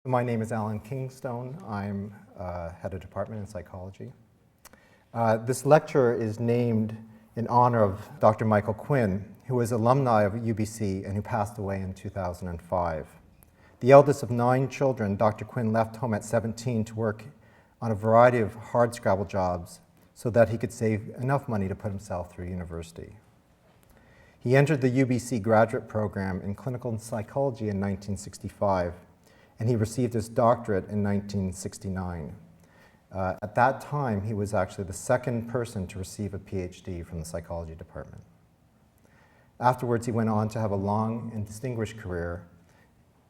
My name is Alan Kingstone. I'm head of department in psychology. This lecture is named in honor of Dr. Michael Quinn, who was alumni of UBC and who passed away in 2005. The eldest of 9 children, Dr. Quinn left home at 17 to work on a variety of hardscrabble jobs so that he could save enough money to put himself through university. He entered the UBC graduate program in clinical psychology in 1965, and he received his doctorate in 1969. At that time, he was actually the second person to receive a PhD from the psychology department. Afterwards, he went on to have a long and distinguished career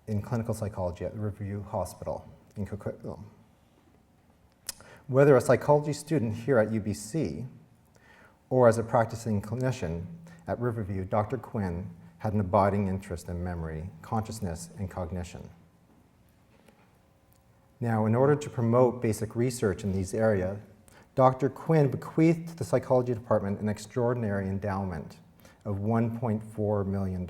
in clinical psychology at Riverview Hospital in Coquitlam. Whether a psychology student here at UBC or as a practicing clinician at Riverview, Dr. Quinn had an abiding interest in memory, consciousness, and cognition. Now, in order to promote basic research in these areas, Dr. Quinn bequeathed to the psychology department an extraordinary endowment of $1.4 million.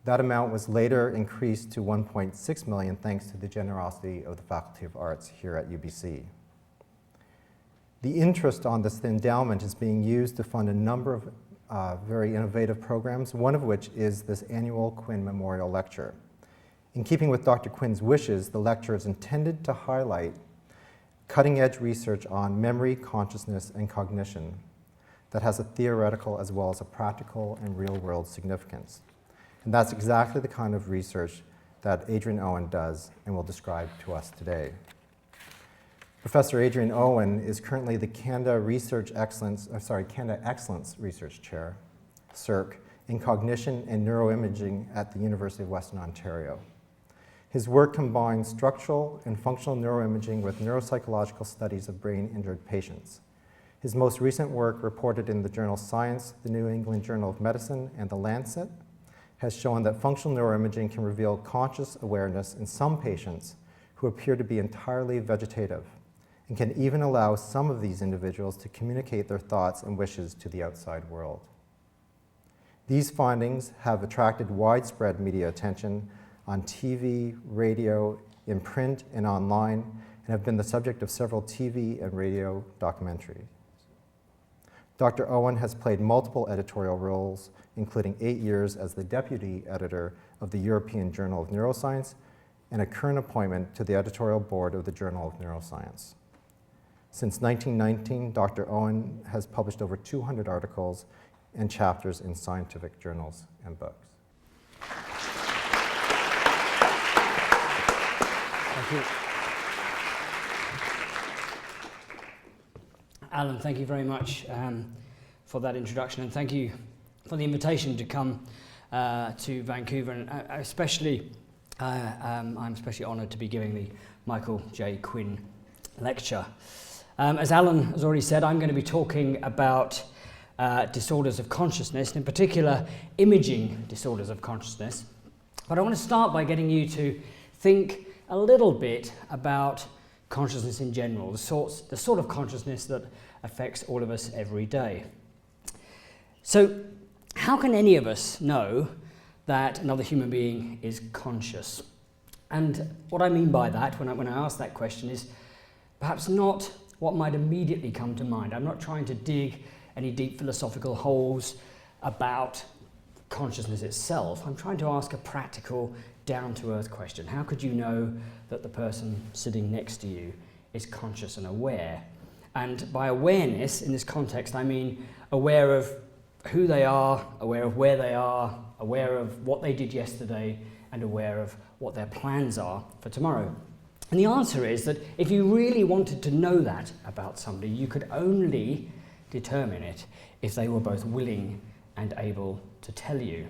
That amount was later increased to $1.6 million thanks to the generosity of the Faculty of Arts here at UBC. The interest on this endowment is being used to fund a number of very innovative programs, one of which is this annual Quinn Memorial Lecture. In keeping with Dr. Quinn's wishes, the lecture is intended to highlight cutting-edge research on memory, consciousness, and cognition that has a theoretical as well as a practical and real-world significance. And that's exactly the kind of research that Adrian Owen does and will describe to us today. Professor Adrian Owen is currently the Canada Excellence Research Chair, CERC, in Cognition and Neuroimaging at the University of Western Ontario. His work combines structural and functional neuroimaging with neuropsychological studies of brain-injured patients. His most recent work, reported in the journal Science, the New England Journal of Medicine, and The Lancet, has shown that functional neuroimaging can reveal conscious awareness in some patients who appear to be entirely vegetative and can even allow some of these individuals to communicate their thoughts and wishes to the outside world. These findings have attracted widespread media attention on TV, radio, in print, and online, and have been the subject of several TV and radio documentaries. Dr. Owen has played multiple editorial roles, including 8 years as the deputy editor of the European Journal of Neuroscience and a current appointment to the editorial board of the Journal of Neuroscience. Since 1919, Dr. Owen has published over 200 articles and chapters in scientific journals and books. Thank you. Alan, thank you very much for that introduction, and thank you for the invitation to come to Vancouver. And I'm especially honoured to be giving the Michael J. Quinn lecture. As Alan has already said, I'm going to be talking about disorders of consciousness, in particular imaging disorders of consciousness. But I want to start by getting you to think a little bit about consciousness in general, the sort of consciousness that affects all of us every day. So, how can any of us know that another human being is conscious? And what I mean by that, when I ask that question, is perhaps not what might immediately come to mind. I'm not trying to dig any deep philosophical holes about consciousness itself. I'm trying to ask a practical, down-to-earth question. How could you know that the person sitting next to you is conscious and aware? And by awareness, in this context, I mean aware of who they are, aware of where they are, aware of what they did yesterday, and aware of what their plans are for tomorrow. And the answer is that if you really wanted to know that about somebody, you could only determine it if they were both willing and able to tell you.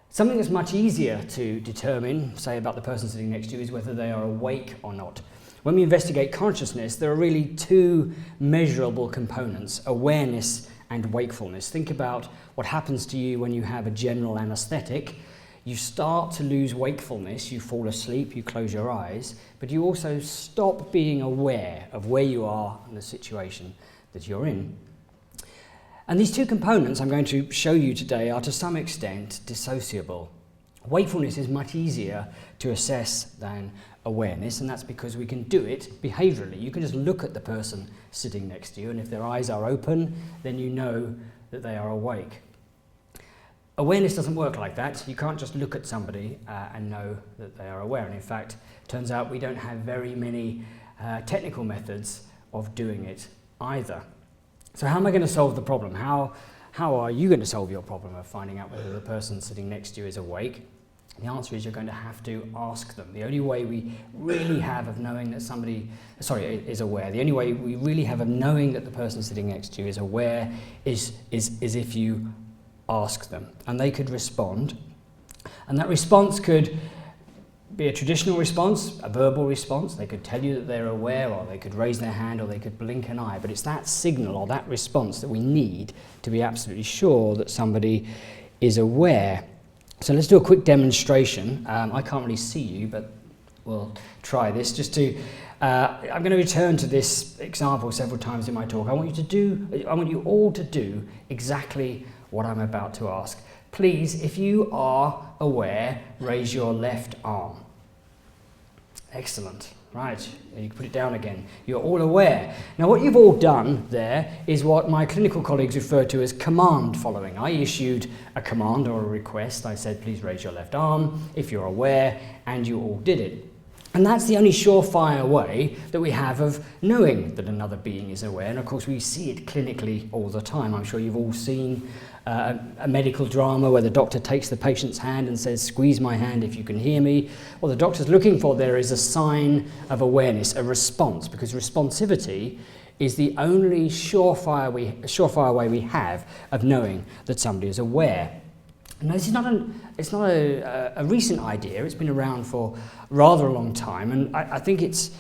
Something that's much easier to determine, say about the person sitting next to you, is whether they are awake or not. When we investigate consciousness, there are really 2 measurable components, awareness and wakefulness. Think about what happens to you when you have a general anesthetic. You start to lose wakefulness, you fall asleep, you close your eyes, but you also stop being aware of where you are and the situation that you're in. And these 2 components I'm going to show you today are to some extent dissociable. Wakefulness is much easier to assess than awareness, and that's because we can do it behaviourally. You can just look at the person sitting next to you, and if their eyes are open, then you know that they are awake. Awareness doesn't work like that. You can't just look at somebody and know that they are aware. And in fact, it turns out we don't have very many technical methods of doing it either. So how am I going to solve the problem? How are you going to solve your problem of finding out whether the person sitting next to you is awake? The answer is you're going to have to ask them. The only way we really have of knowing that somebody, is aware, the only way we really have of knowing that the person sitting next to you is aware is if you ask them. And they could respond. And that response could be a traditional response, a verbal response. They could tell you that they're aware, or they could raise their hand, or they could blink an eye. But it's that signal or that response that we need to be absolutely sure that somebody is aware. So let's do a quick demonstration. I can't really see you, but we'll try this. I'm going to return to this example several times in my talk. I want you all to do exactly what I'm about to ask. Please, if you are aware, raise your left arm. Excellent. Right, you can put it down again. You're all aware. Now what you've all done there is what my clinical colleagues refer to as command following. I issued a command or a request. I said, please raise your left arm if you're aware, and you all did it. And that's the only surefire way that we have of knowing that another being is aware. And of course we see it clinically all the time. I'm sure you've all seen a medical drama where the doctor takes the patient's hand and says, squeeze my hand if you can hear me. What the doctor's looking for there is a sign of awareness, a response, because responsivity is the only surefire way we have of knowing that somebody is aware. Now, this is not a recent idea. It's been around for rather a long time, and I think it's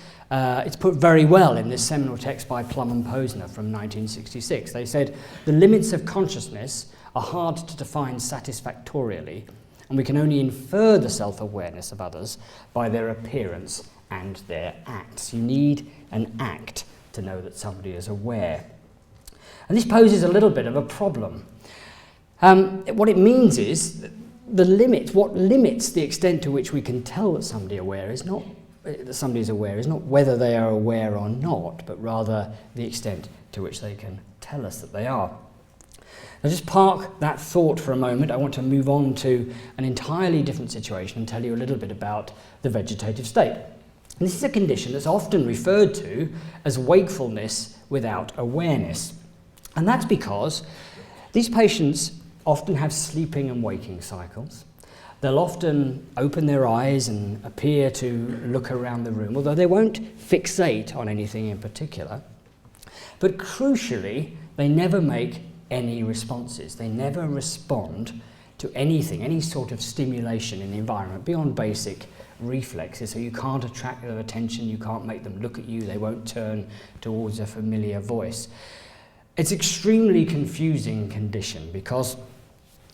put very well in this seminal text by Plum and Posner from 1966. They said, the limits of consciousness are hard to define satisfactorily, and we can only infer the self-awareness of others by their appearance and their acts. You need an act to know that somebody is aware. And this poses a little bit of a problem. What it means is what limits the extent to which we can tell that somebody is not whether they are aware or not, but rather the extent to which they can tell us that they are. Now just park that thought for a moment. I want to move on to an entirely different situation and tell you a little bit about the vegetative state. And this is a condition that's often referred to as wakefulness without awareness. And that's because these patients often have sleeping and waking cycles. They'll often open their eyes and appear to look around the room, although they won't fixate on anything in particular. But crucially, they never make any responses. They never respond to anything, any sort of stimulation in the environment beyond basic reflexes. So you can't attract their attention, you can't make them look at you, they won't turn towards a familiar voice. It's an extremely confusing condition because,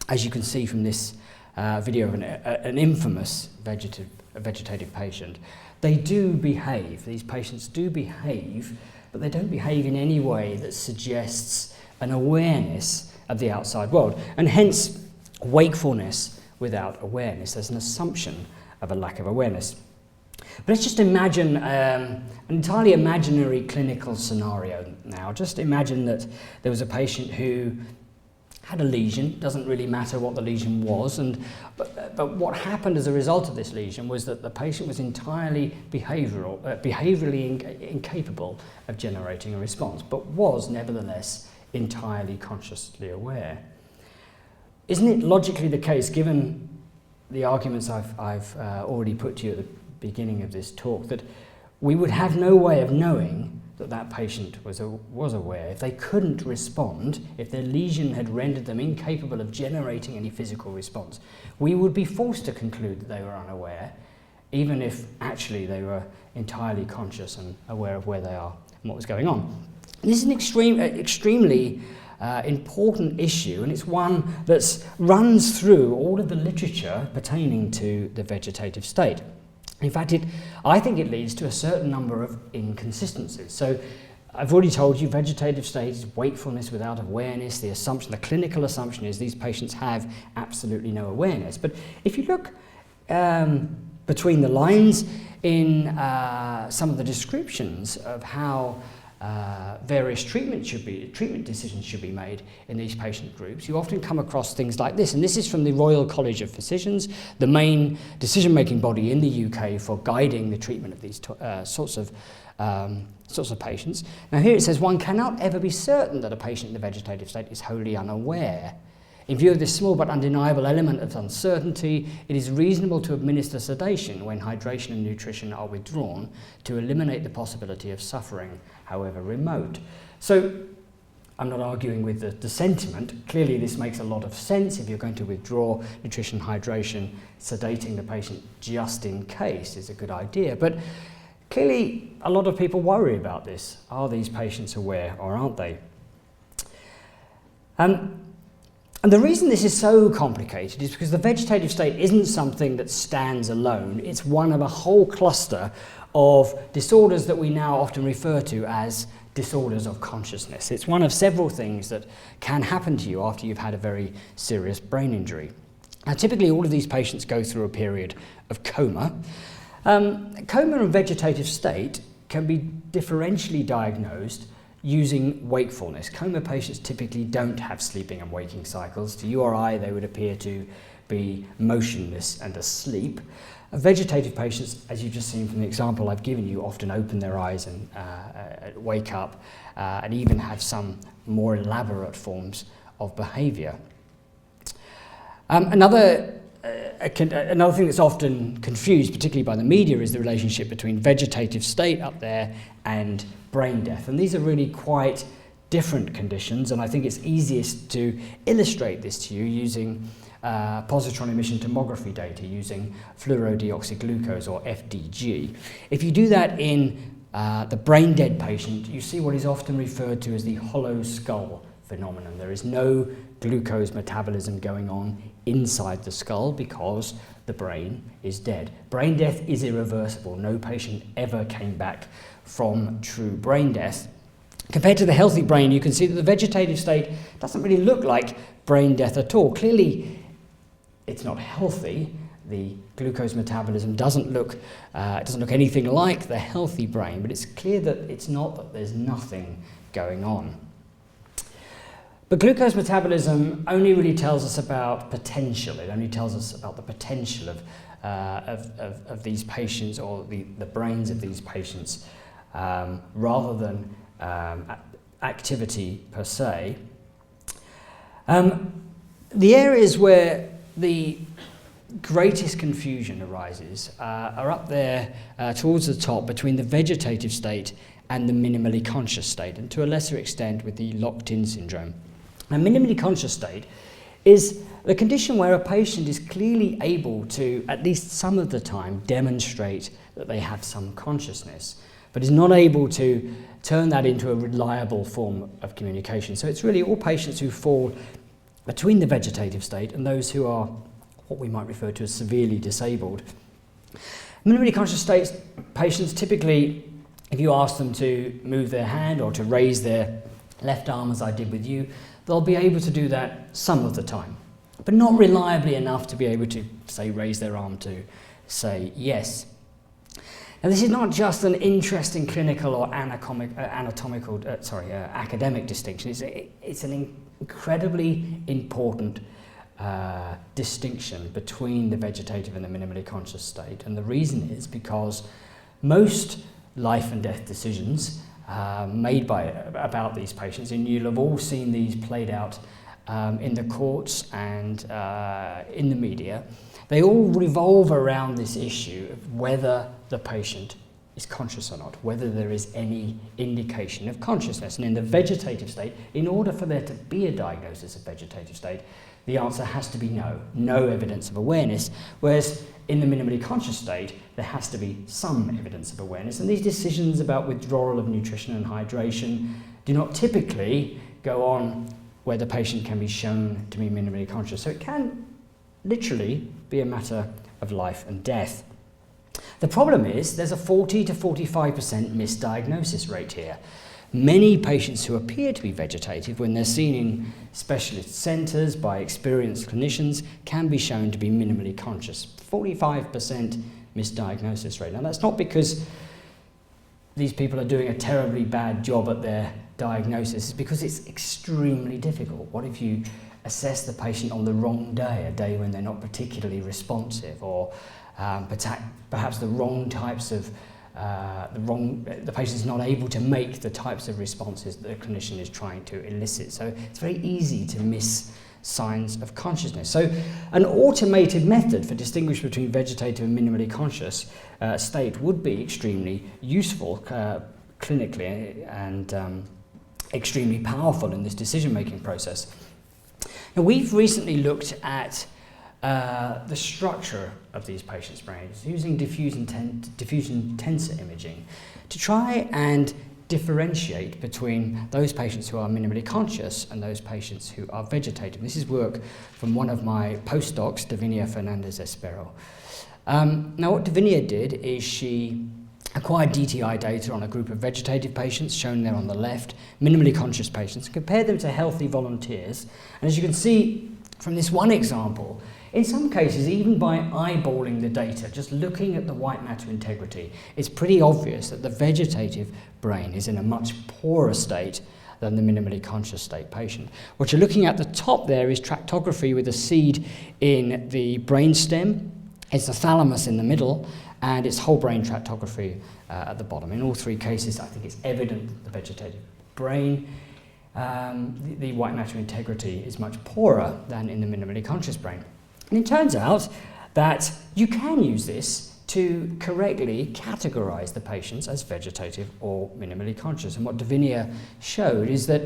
as you can see from this video of an infamous vegetative patient, they do behave. These patients do behave, but they don't behave in any way that suggests an awareness of the outside world, and hence wakefulness without awareness. There's an assumption of a lack of awareness. But let's just imagine an entirely imaginary clinical scenario now. Just imagine that there was a patient who had a lesion. Doesn't really matter what the lesion was, but what happened as a result of this lesion was that the patient was entirely behaviourally incapable of generating a response, but was nevertheless entirely consciously aware. Isn't it logically the case, given the arguments I've already put to you at the beginning of this talk, that we would have no way of knowing that that patient was aware if they couldn't respond, if their lesion had rendered them incapable of generating any physical response? We would be forced to conclude that they were unaware, even if actually they were entirely conscious and aware of where they are and what was going on. This is an extremely important issue, and it's one that runs through all of the literature pertaining to the vegetative state. In fact, I think it leads to a certain number of inconsistencies. So I've already told you vegetative state is wakefulness without awareness. The clinical assumption is these patients have absolutely no awareness. But if you look between the lines in some of the descriptions of how various treatment decisions should be made in these patient groups, you often come across things like this. And this is from the Royal College of Physicians, the main decision-making body in the UK for guiding the treatment of these sorts of patients. Now here it says, one cannot ever be certain that a patient in the vegetative state is wholly unaware. In view of this small but undeniable element of uncertainty, it is reasonable to administer sedation when hydration and nutrition are withdrawn to eliminate the possibility of suffering, however remote. So I'm not arguing with the sentiment. Clearly this makes a lot of sense. If you're going to withdraw nutrition, hydration, sedating the patient just in case is a good idea. But clearly a lot of people worry about this. Are these patients aware or aren't they? And the reason this is so complicated is because the vegetative state isn't something that stands alone. It's one of a whole cluster of disorders that we now often refer to as disorders of consciousness. It's one of several things that can happen to you after you've had a very serious brain injury. Now, typically all of these patients go through a period of coma. Coma and vegetative state can be differentially diagnosed using wakefulness. Coma patients typically don't have sleeping and waking cycles. To you or I, they would appear to be motionless and asleep. Vegetative patients, as you've just seen from the example I've given you, often open their eyes and wake up and even have some more elaborate forms of behaviour. Another thing that's often confused, particularly by the media, is the relationship between vegetative state up there and brain death. And these are really quite different conditions, and I think it's easiest to illustrate this to you using positron emission tomography data, using fluorodeoxyglucose or FDG. If you do that in the brain dead patient, you see what is often referred to as the hollow skull phenomenon. There is no glucose metabolism going on inside the skull because the brain is dead. Brain death is irreversible. No patient ever came back from true brain death. Compared to the healthy brain, you can see that the vegetative state doesn't really look like brain death at all. Clearly, it's not healthy. The glucose metabolism doesn't look anything like the healthy brain, but it's clear that it's not that there's nothing going on. But glucose metabolism only really tells us about potential. It only tells us about the potential of these patients, or the brains of these patients, rather than activity per se. The areas where the greatest confusion arises are up there towards the top between the vegetative state and the minimally conscious state, and to a lesser extent with the locked-in syndrome. A minimally conscious state is the condition where a patient is clearly able to, at least some of the time, demonstrate that they have some consciousness, but is not able to turn that into a reliable form of communication. So it's really all patients who fall between the vegetative state and those who are what we might refer to as severely disabled. Minimally conscious state patients, typically, if you ask them to move their hand or to raise their left arm, as I did with you, they'll be able to do that some of the time, but not reliably enough to be able to, say, raise their arm to say yes. Now, this is not just an interesting clinical or academic distinction. It's an incredibly important distinction between the vegetative and the minimally conscious state. And the reason is because most life and death decisions made about these patients, and you'll have all seen these played out in the courts and in the media, they all revolve around this issue of whether the patient is conscious or not, whether there is any indication of consciousness. And in the vegetative state, in order for there to be a diagnosis of vegetative state, the answer has to be no evidence of awareness, whereas in the minimally conscious state, there has to be some evidence of awareness. And these decisions about withdrawal of nutrition and hydration do not typically go on where the patient can be shown to be minimally conscious. So it can literally be a matter of life and death. The problem is there's a 40 to 45% misdiagnosis rate here. many patients who appear to be vegetative, when they're seen in specialist centres by experienced clinicians, can be shown to be minimally conscious. 45% misdiagnosis rate. Now, that's not because these people are doing a terribly bad job at their diagnosis, it's because it's extremely difficult. What if you assess the patient on the wrong day, a day when they're not particularly responsive, or perhaps the wrong types of the patient's not able to make the types of responses that the clinician is trying to elicit. So it's very easy to miss signs of consciousness. So an automated method for distinguishing between vegetative and minimally conscious state would be extremely useful clinically and extremely powerful in this decision-making process. Now, we've recently looked at the structure of these patients' brains using diffusion tensor imaging to try and differentiate between those patients who are minimally conscious and those patients who are vegetative. This is work from one of my postdocs, Davinia Fernandez-Espero. Now, what Davinia did is she acquired DTI data on a group of vegetative patients, shown there on the left, minimally conscious patients, compared them to healthy volunteers. And as you can see from this one example, in some cases, even by eyeballing the data, just looking at the white matter integrity, it's pretty obvious that the vegetative brain is in a much poorer state than the minimally conscious state patient. What you're looking at the top there is tractography with a seed in the brainstem. It's the thalamus in the middle, and it's whole brain tractography at the bottom. In all three cases, I think it's evident that the vegetative brain, the white matter integrity is much poorer than in the minimally conscious brain. And it turns out that you can use this to correctly categorize the patients as vegetative or minimally conscious. And what Davinia showed is that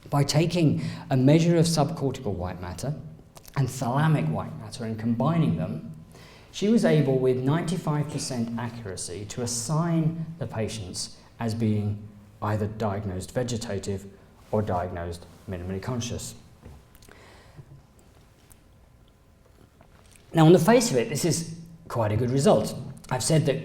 by taking a measure of subcortical white matter and thalamic white matter and combining them, she was able, with 95% accuracy, to assign the patients as being either diagnosed vegetative or diagnosed minimally conscious. Now, on the face of it, this is quite a good result. I've said that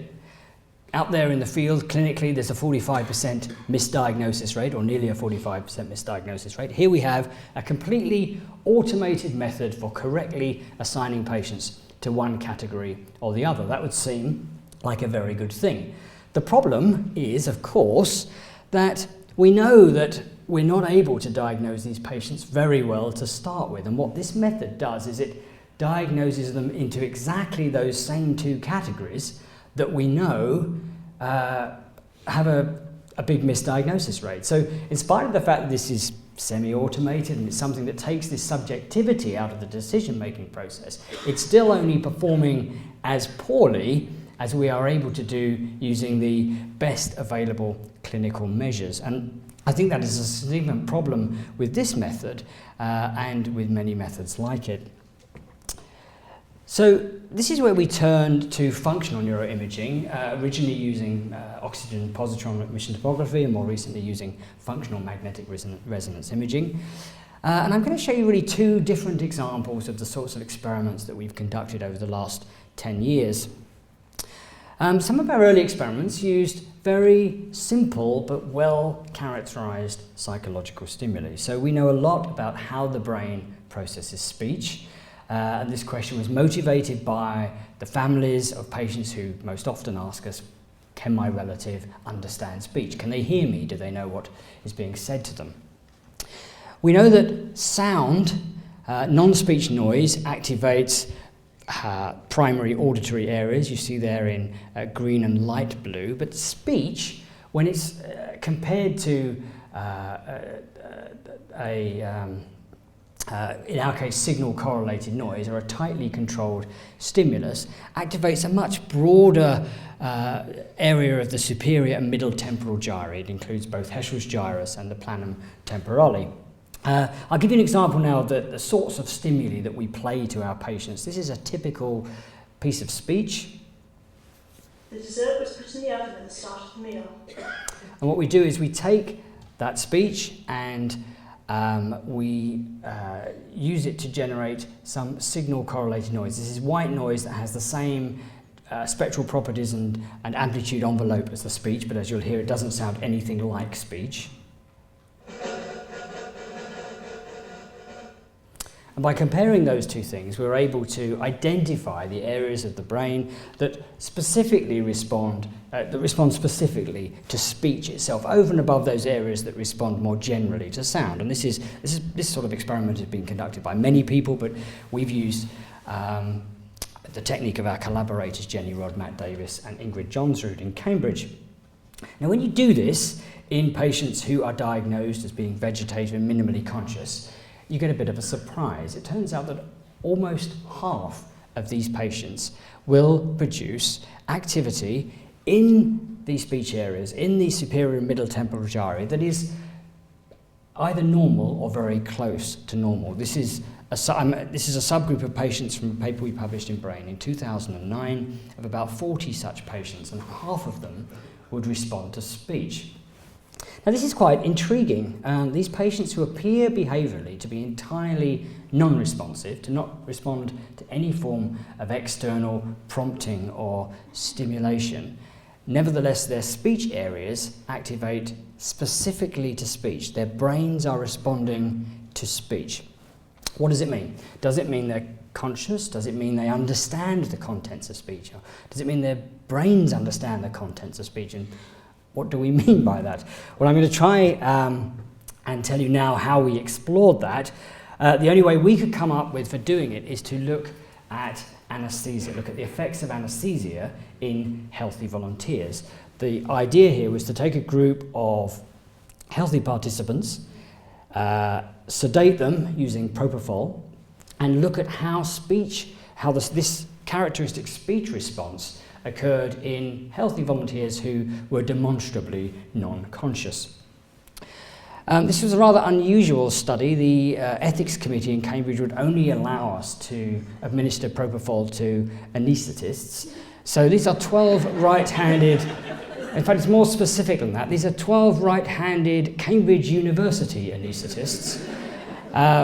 out there in the field, clinically, there's a 45% misdiagnosis rate, or nearly a 45% misdiagnosis rate. Here we have a completely automated method for correctly assigning patients to one category or the other. That would seem like a very good thing. The problem is, of course, that we know that we're not able to diagnose these patients very well to start with. And what this method does is it diagnoses them into exactly those same two categories that we know have a big misdiagnosis rate. So in spite of the fact that this is semi-automated and it's something that takes this subjectivity out of the decision-making process, it's still only performing as poorly as we are able to do using the best available clinical measures. And I think that is a significant problem with this method and with many methods like it. So this is where we turned to functional neuroimaging, originally using oxygen positron emission tomography and more recently using functional magnetic resonance imaging. And I'm going to show you really two different examples of the sorts of experiments that we've conducted over the last 10 years. Some of our early experiments used very simple but well characterized psychological stimuli. So we know a lot about how the brain processes speech. And this question was motivated by the families of patients who most often ask us, can my relative understand speech? Can they hear me? Do they know what is being said to them? We know that sound, non-speech noise, activates primary auditory areas. You see there in green and light blue. But speech, when it's compared to in our case, signal-correlated noise, or a tightly controlled stimulus, activates a much broader area of the superior and middle temporal gyri. It includes both Heschel's gyrus and the planum temporale. I'll give you an example now of the sorts of stimuli that we play to our patients. This is a typical piece of speech. The dessert was put in the oven at the start of the meal. And what we do is we take that speech and we use it to generate some signal-correlated noise. This is white noise that has the same spectral properties and amplitude envelope as the speech, but as you'll hear, it doesn't sound anything like speech. And by comparing those two things, we were able to identify the areas of the brain that specifically respond specifically to speech itself, over and above those areas that respond more generally to sound. And this sort of experiment has been conducted by many people, but we've used the technique of our collaborators Jenny Rod, Matt Davis, and Ingrid Johnsrud in Cambridge. Now, when you do this in patients who are diagnosed as being vegetative and minimally conscious, you get a bit of a surprise. It turns out that almost half of these patients will produce activity in these speech areas, in the superior and middle temporal gyri, that is either normal or very close to normal. This is a subgroup of patients from a paper we published in Brain in 2009 of about 40 such patients, and half of them would respond to speech. Now, this is quite intriguing. These patients who appear behaviourally to be entirely non-responsive, to not respond to any form of external prompting or stimulation, nevertheless, their speech areas activate specifically to speech. Their brains are responding to speech. What does it mean? Does it mean they're conscious? Does it mean they understand the contents of speech? Or does it mean their brains understand the contents of speech? And what do we mean by that? Well, I'm going to try and tell you now how we explored that. The only way we could come up with for doing it is to look at anaesthesia, look at the effects of anaesthesia in healthy volunteers. The idea here was to take a group of healthy participants, sedate them using propofol, and look at how this characteristic speech response occurred in healthy volunteers who were demonstrably non-conscious. This was a rather unusual study. The ethics committee in Cambridge would only allow us to administer propofol to anaesthetists. So these are 12 right-handed, in fact it's more specific than that, these are 12 right-handed Cambridge University anaesthetists.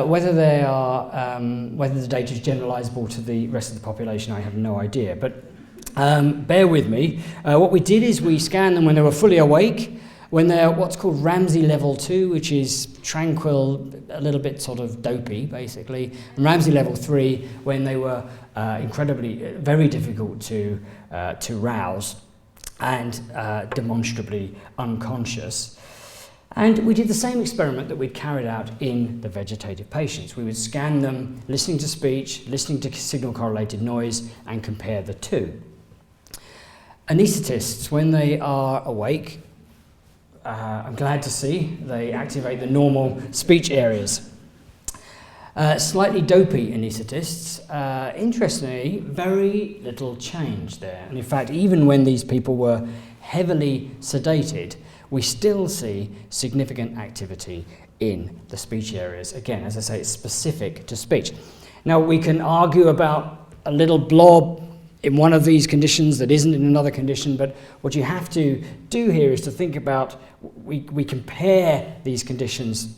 Whether the data is generalisable to the rest of the population, I have no idea. But bear with me. What we did is we scanned them when they were fully awake, when they're what's called Ramsey level 2, which is tranquil, a little bit sort of dopey, basically, and Ramsey level 3 when they were very difficult to rouse and demonstrably unconscious. And we did the same experiment that we'd carried out in the vegetative patients. We would scan them, listening to speech, listening to signal-correlated noise, and compare the two. Anaesthetists, when they are awake, I'm glad to see they activate the normal speech areas. Slightly dopey anaesthetists, interestingly, very little change there. And in fact, even when these people were heavily sedated, we still see significant activity in the speech areas. Again, as I say, it's specific to speech. Now, we can argue about a little blob in one of these conditions that isn't in another condition, but what you have to do here is to think about, we compare these conditions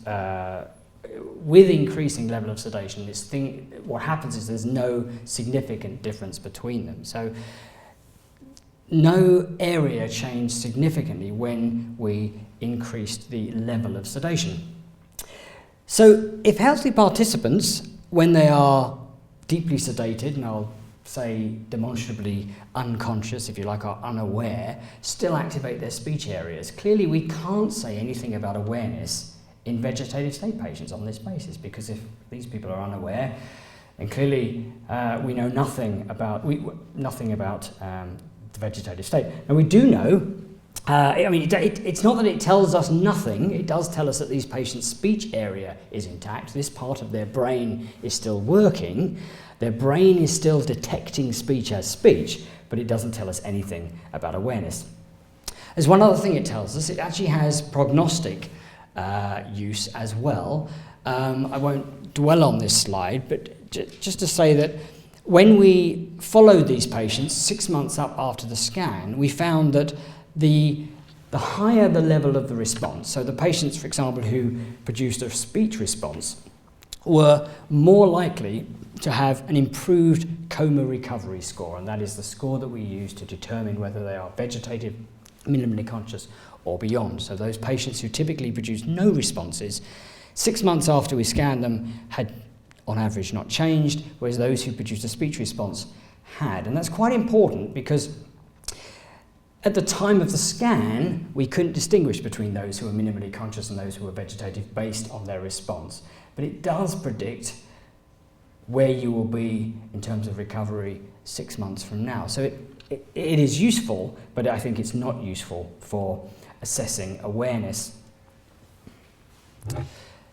with increasing level of sedation. What happens is there's no significant difference between them. So no area changed significantly when we increased the level of sedation. So if healthy participants, when they are deeply sedated, and I'll say demonstrably unconscious, if you like, or unaware, still activate their speech areas, clearly we can't say anything about awareness in vegetative state patients on this basis, because if these people are unaware, then clearly we know nothing about the vegetative state. And we do know, it's not that it tells us nothing, it does tell us that these patients' speech area is intact, this part of their brain is still working, their brain is still detecting speech as speech, but it doesn't tell us anything about awareness. There's one other thing it tells us, it actually has prognostic use as well. I won't dwell on this slide, but just to say that when we followed these patients 6 months up after the scan, we found that the higher the level of the response, so the patients, for example, who produced a speech response, were more likely to have an improved coma recovery score, and that is the score that we use to determine whether they are vegetative, minimally conscious, or beyond. So those patients who typically produce no responses, 6 months after we scanned them, had on average not changed, whereas those who produced a speech response had. And that's quite important because at the time of the scan, we couldn't distinguish between those who were minimally conscious and those who were vegetative based on their response. But it does predict where you will be in terms of recovery 6 months from now. So it is useful, but I think it's not useful for assessing awareness.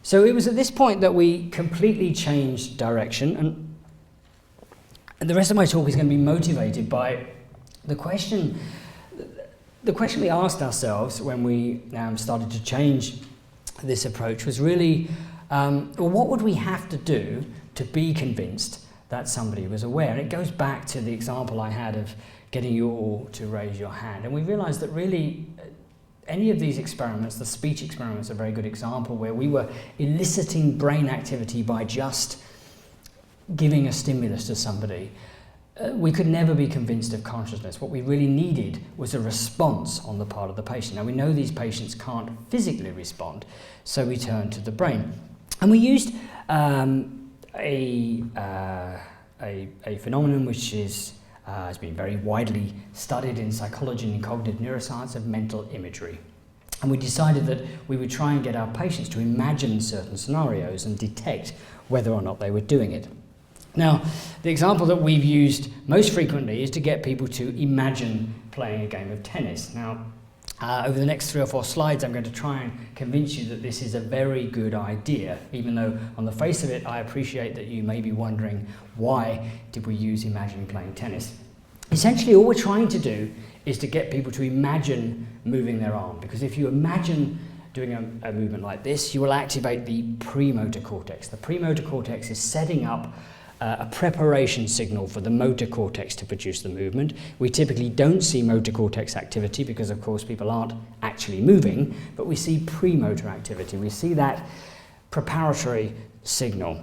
So it was at this point that we completely changed direction, and the rest of my talk is going to be motivated by the question we asked ourselves when we started to change this approach was really, well, what would we have to do to be convinced that somebody was aware? And it goes back to the example I had of getting you all to raise your hand. And we realized that really any of these experiments, the speech experiments are a very good example, where we were eliciting brain activity by just giving a stimulus to somebody. We could never be convinced of consciousness. What we really needed was a response on the part of the patient. Now we know these patients can't physically respond, so we turned to the brain. And we used a phenomenon which has been very widely studied in psychology and in cognitive neuroscience of mental imagery. And we decided that we would try and get our patients to imagine certain scenarios and detect whether or not they were doing it. Now, the example that we've used most frequently is to get people to imagine playing a game of tennis. Now, over the next 3 or 4 slides, I'm going to try and convince you that this is a very good idea, even though on the face of it, I appreciate that you may be wondering, why did we use imagining playing tennis? Essentially, all we're trying to do is to get people to imagine moving their arm, because if you imagine doing a movement like this, you will activate the premotor cortex. The premotor cortex is setting up a preparation signal for the motor cortex to produce the movement. We typically don't see motor cortex activity because, of course, people aren't actually moving, but we see premotor activity. We see that preparatory signal.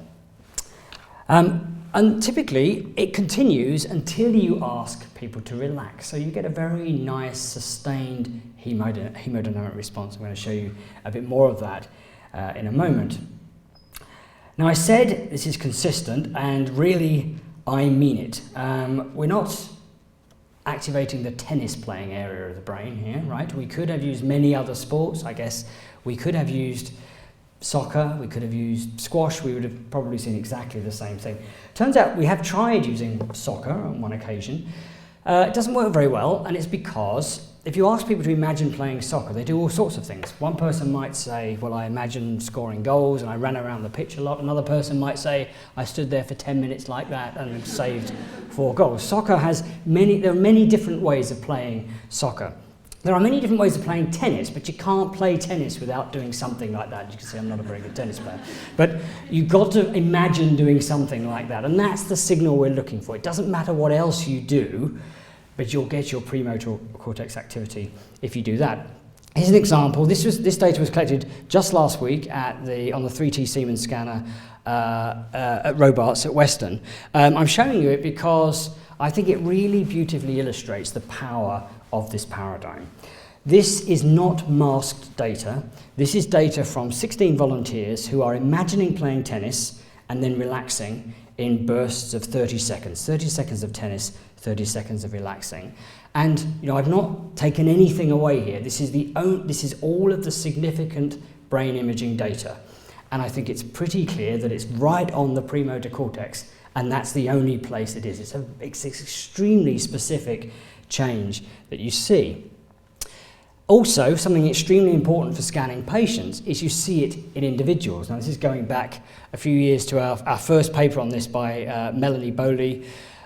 And typically, it continues until you ask people to relax. So you get a very nice, sustained hemodynamic response. I'm going to show you a bit more of that in a moment. Now, I said this is consistent, and really, I mean it. We're not activating the tennis playing area of the brain here, right? We could have used many other sports, I guess. We could have used soccer, we could have used squash, we would have probably seen exactly the same thing. Turns out we have tried using soccer on one occasion. It doesn't work very well, and it's because if you ask people to imagine playing soccer, they do all sorts of things. One person might say, well, I imagine scoring goals and I ran around the pitch a lot. Another person might say, I stood there for 10 minutes like that and saved 4 goals. Soccer has there are many different ways of playing soccer. There are many different ways of playing tennis, but you can't play tennis without doing something like that. You can see I'm not a very good tennis player. But you've got to imagine doing something like that, and that's the signal we're looking for. It doesn't matter what else you do, but you'll get your premotor cortex activity if you do that. Here's an example. This data was collected just last week on the 3T Siemens scanner at Robarts at Western. I'm showing you it because I think it really beautifully illustrates the power of this paradigm. This is not masked data. This is data from 16 volunteers who are imagining playing tennis and then relaxing in bursts of 30 seconds. 30 seconds of tennis, 30 seconds of relaxing. And I've not taken anything away here. This is all of the significant brain imaging data. And I think it's pretty clear that it's right on the premotor cortex, and that's the only place it is. It's an extremely specific change that you see. Also, something extremely important for scanning patients is you see it in individuals. Now, this is going back a few years to our first paper on this by Melanie Bowley.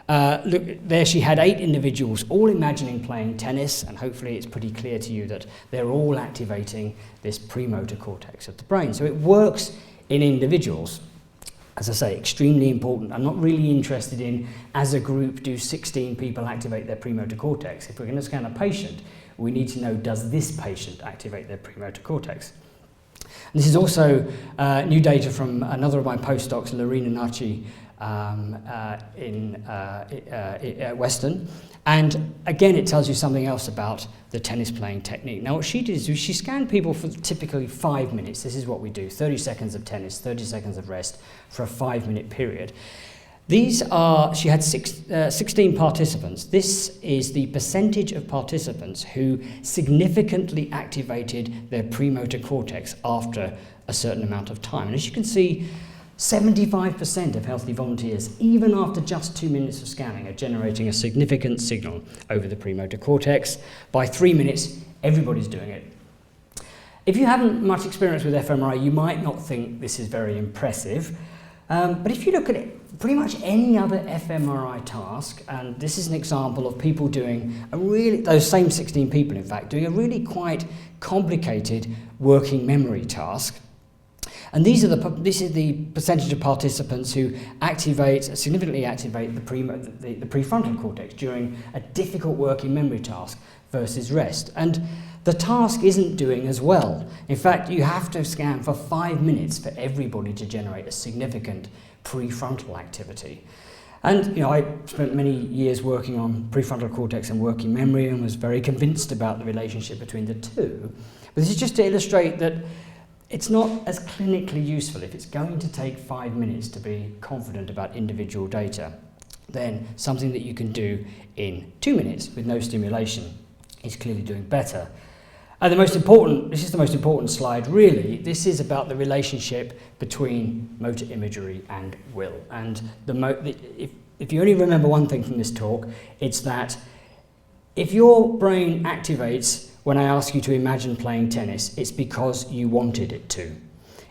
Look, there she had 8 individuals all imagining playing tennis, and hopefully it's pretty clear to you that they're all activating this premotor cortex of the brain. So it works in individuals. As I say, extremely important. I'm not really interested in, as a group, do 16 people activate their premotor cortex? If we're going to scan a patient, we need to know, does this patient activate their premotor cortex? And this is also new data from another of my postdocs, Lorena Nachi, at Western. And again, it tells you something else about the tennis playing technique. Now, what she did is she scanned people for typically 5 minutes. This is what we do, 30 seconds of tennis, 30 seconds of rest for a 5-minute period. She had 16 participants. This is the percentage of participants who significantly activated their premotor cortex after a certain amount of time. And as you can see, 75% of healthy volunteers, even after just 2 minutes of scanning, are generating a significant signal over the premotor cortex. By 3 minutes, everybody's doing it. If you haven't much experience with fMRI, you might not think this is very impressive. But if you look at it, pretty much any other fMRI task, and this is an example of people doing those same 16 people in fact, doing a really quite complicated working memory task. And this is the percentage of participants who significantly activate the prefrontal cortex during a difficult working memory task versus rest. And the task isn't doing as well. In fact, you have to scan for 5 minutes for everybody to generate a significant prefrontal activity. And I spent many years working on prefrontal cortex and working memory and was very convinced about the relationship between the two. But this is just to illustrate that it's not as clinically useful. If it's going to take 5 minutes to be confident about individual data, then something that you can do in 2 minutes with no stimulation is clearly doing better. And this is the most important slide really. This is about the relationship between motor imagery and will. And if you only remember one thing from this talk, it's that if your brain activates when I ask you to imagine playing tennis, it's because you wanted it to.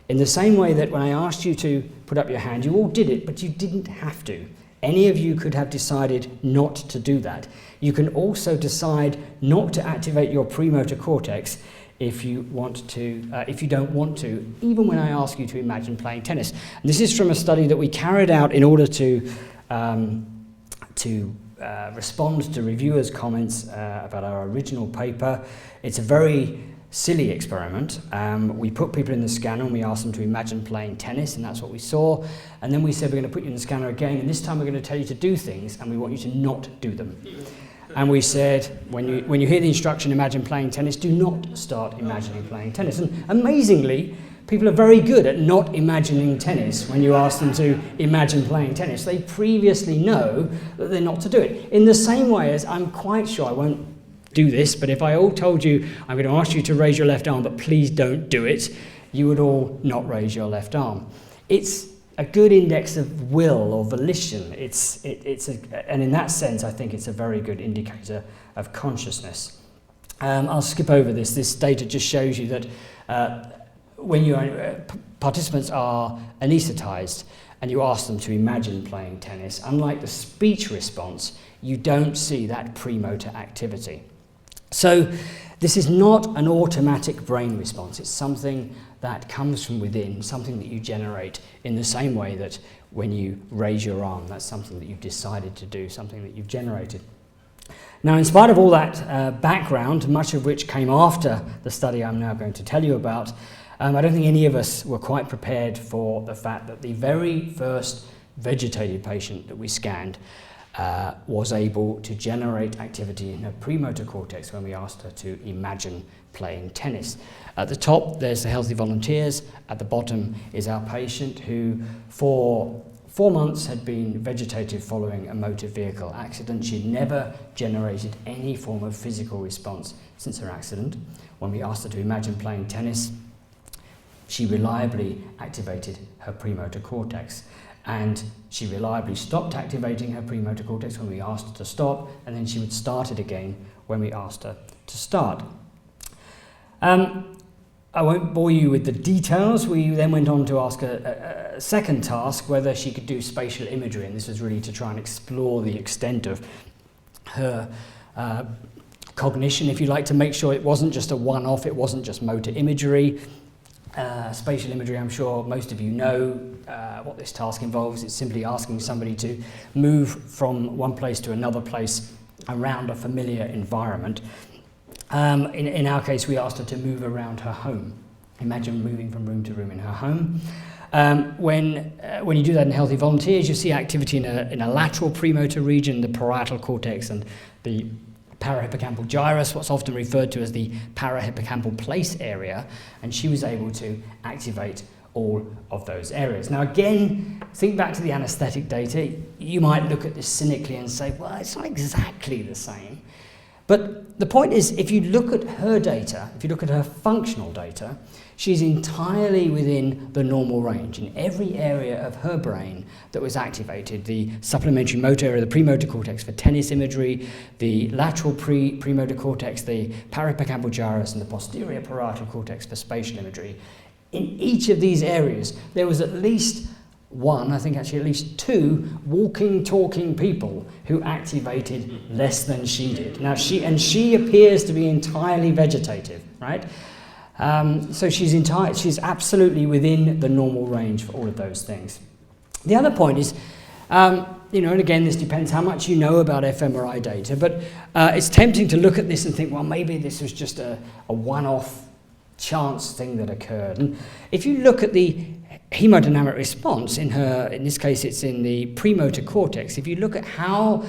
In the same way that when I asked you to put up your hand, you all did it, but you didn't have to. Any of you could have decided not to do that. You can also decide not to activate your premotor cortex if you don't want to, even when I ask you to imagine playing tennis. And this is from a study that we carried out in order to respond to reviewers' comments about our original paper. It's a very silly experiment. We put people in the scanner and we asked them to imagine playing tennis, and that's what we saw. And then we said, we're going to put you in the scanner again, and this time we're going to tell you to do things, and we want you to not do them. And we said, when you hear the instruction, imagine playing tennis, do not start imagining playing tennis. And amazingly, people are very good at not imagining tennis when you ask them to imagine playing tennis. They previously know that they're not to do it. In the same way as I'm quite sure, I won't do this, but if I all told you, I'm going to ask you to raise your left arm, but please don't do it, you would all not raise your left arm. It's a good index of will or volition. And in that sense, I think it's a very good indicator of consciousness. I'll skip over this. This data just shows you that when participants are anaesthetized and you ask them to imagine playing tennis, unlike the speech response, you don't see that premotor activity. So this is not an automatic brain response. It's something that comes from within, something that you generate in the same way that when you raise your arm, that's something that you've decided to do, something that you've generated. Now, in spite of all that background, much of which came after the study I'm now going to tell you about, I don't think any of us were quite prepared for the fact that the very first vegetative patient that we scanned was able to generate activity in her premotor cortex when we asked her to imagine playing tennis. At the top, there's the healthy volunteers. At the bottom is our patient who, for 4 months, had been vegetative following a motor vehicle accident. She'd never generated any form of physical response since her accident. When we asked her to imagine playing tennis, she reliably activated her premotor cortex. And she reliably stopped activating her premotor cortex when we asked her to stop, and then she would start it again when we asked her to start. I won't bore you with the details. We then went on to ask a second task, whether she could do spatial imagery, and this was really to try and explore the extent of her cognition, if you like, to make sure it wasn't just a one-off, it wasn't just motor imagery. Spatial imagery, I'm sure most of you know what this task involves. It's simply asking somebody to move from one place to another place around a familiar environment. In our case, we asked her to move around her home. Imagine moving from room to room in her home. When you do that in healthy volunteers, you see activity in a lateral premotor region, the parietal cortex, and the parahippocampal gyrus, what's often referred to as the parahippocampal place area, and she was able to activate all of those areas. Now again, think back to the anaesthetic data. You might look at this cynically and say, well, it's not exactly the same. But the point is, if you look at her data, if you look at her functional data, she's entirely within the normal range in every area of her brain that was activated. The supplementary motor area, the premotor cortex for tennis imagery, the lateral premotor cortex, the parahippocampal gyrus, and the posterior parietal cortex for spatial imagery. In each of these areas, there was at least one, I think actually at least two, walking, talking people who activated less than she did. Now she appears to be entirely vegetative, right? So she's absolutely within the normal range for all of those things. The other point is, and again, this depends how much you know about fMRI data, but it's tempting to look at this and think, well, maybe this was just a one-off chance thing that occurred. And if you look at the hemodynamic response in this case it's in the premotor cortex, if you look at how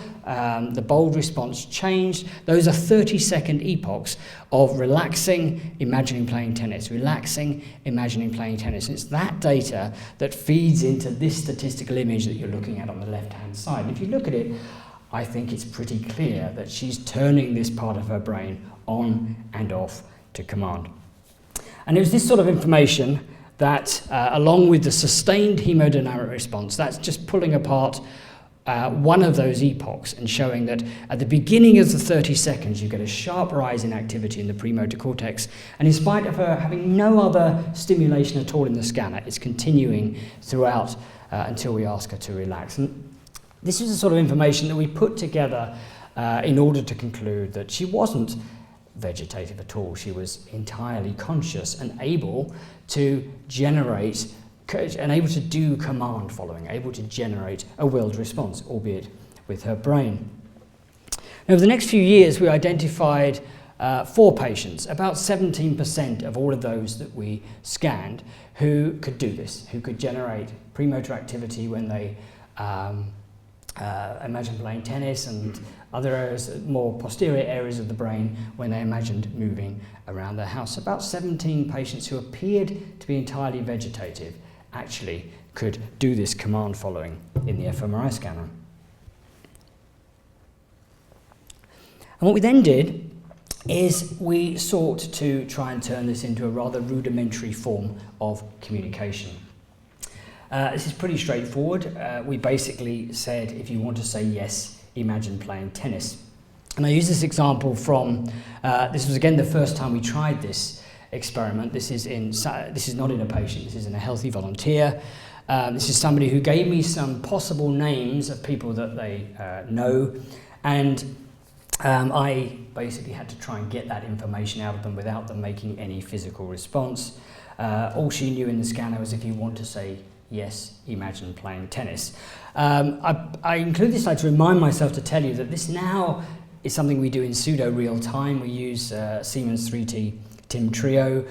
the bold response changed, those are 30-second epochs of relaxing, imagining playing tennis, relaxing, imagining playing tennis. And it's that data that feeds into this statistical image that you're looking at on the left-hand side. And if you look at it, I think it's pretty clear that she's turning this part of her brain on and off to command. And it was this sort of information that, along with the sustained hemodynamic response, that's just pulling apart one of those epochs and showing that at the beginning of the 30 seconds you get a sharp rise in activity in the premotor cortex, and in spite of her having no other stimulation at all in the scanner, it's continuing throughout until we ask her to relax. And this is the sort of information that we put together in order to conclude that she wasn't vegetative at all. She was entirely conscious and able to generate and able to do command following, able to generate a willed response, albeit with her brain. Now, over the next few years, we identified 4 patients, about 17% of all of those that we scanned, who could do this, who could generate premotor activity when they imagined playing tennis, and other areas, more posterior areas of the brain, when they imagined moving around their house. About 17 patients who appeared to be entirely vegetative actually could do this command following in the fMRI scanner. And what we then did is we sought to try and turn this into a rather rudimentary form of communication. This is pretty straightforward. We basically said, if you want to say yes, imagine playing tennis. And I use this example from, this was again the first time we tried this experiment. This is not in a patient, this is in a healthy volunteer. This is somebody who gave me some possible names of people that they know, and I basically had to try and get that information out of them without them making any physical response. All she knew in the scanner was, if you want to say yes, imagine playing tennis. I include this slide to remind myself to tell you that this now is something we do in pseudo real time. We use Siemens 3T TIM Trio.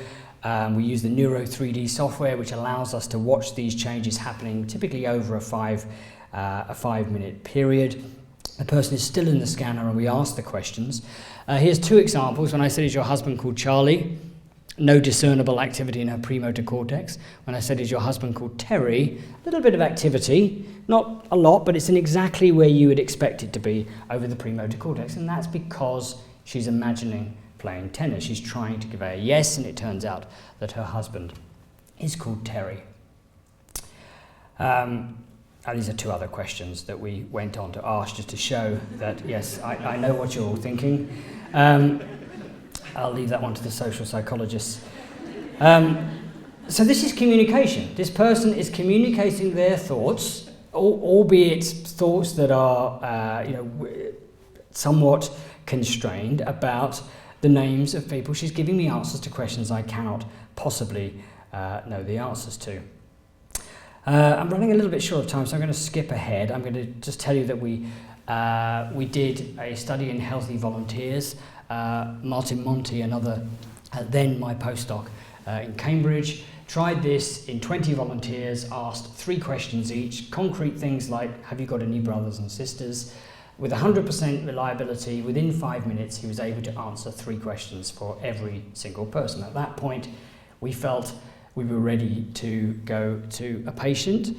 We use the Neuro 3D software, which allows us to watch these changes happening typically over a 5-minute period. The person is still in the scanner and we ask the questions. Here's 2 examples. When I said, is your husband called Charlie? No discernible activity in her premotor cortex. When I said, is your husband called Terry? A little bit of activity, not a lot, but it's in exactly where you would expect it to be over the premotor cortex, and that's because she's imagining playing tennis. She's trying to give a yes, and it turns out that her husband is called Terry. And these are 2 other questions that we went on to ask just to show that, yes, I know what you're all thinking. I'll leave that one to the social psychologists. So this is communication. This person is communicating their thoughts, albeit thoughts that are somewhat constrained, about the names of people. She's giving me answers to questions I cannot possibly know the answers to. I'm running a little bit short of time, so I'm going to skip ahead. I'm going to just tell you that we did a study in healthy volunteers. Martin Monti, another, then my postdoc in Cambridge, tried this in 20 volunteers, asked 3 questions each, concrete things like, have you got any brothers and sisters? With 100% reliability, within 5 minutes, he was able to answer 3 questions for every single person. At that point, we felt we were ready to go to a patient.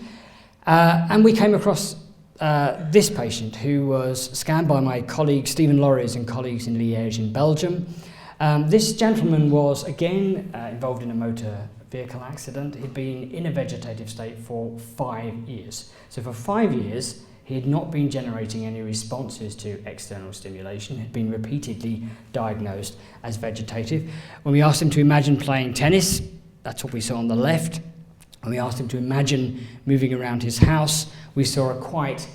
And we came across this patient who was scanned by my colleague Stephen Lauries and colleagues in Liège in Belgium. This gentleman was again involved in a motor vehicle accident. He'd been in a vegetative state for 5 years. So for 5 years, he had not been generating any responses to external stimulation, had been repeatedly diagnosed as vegetative. When we asked him to imagine playing tennis, that's what we saw on the left. When we asked him to imagine moving around his house, we saw a quite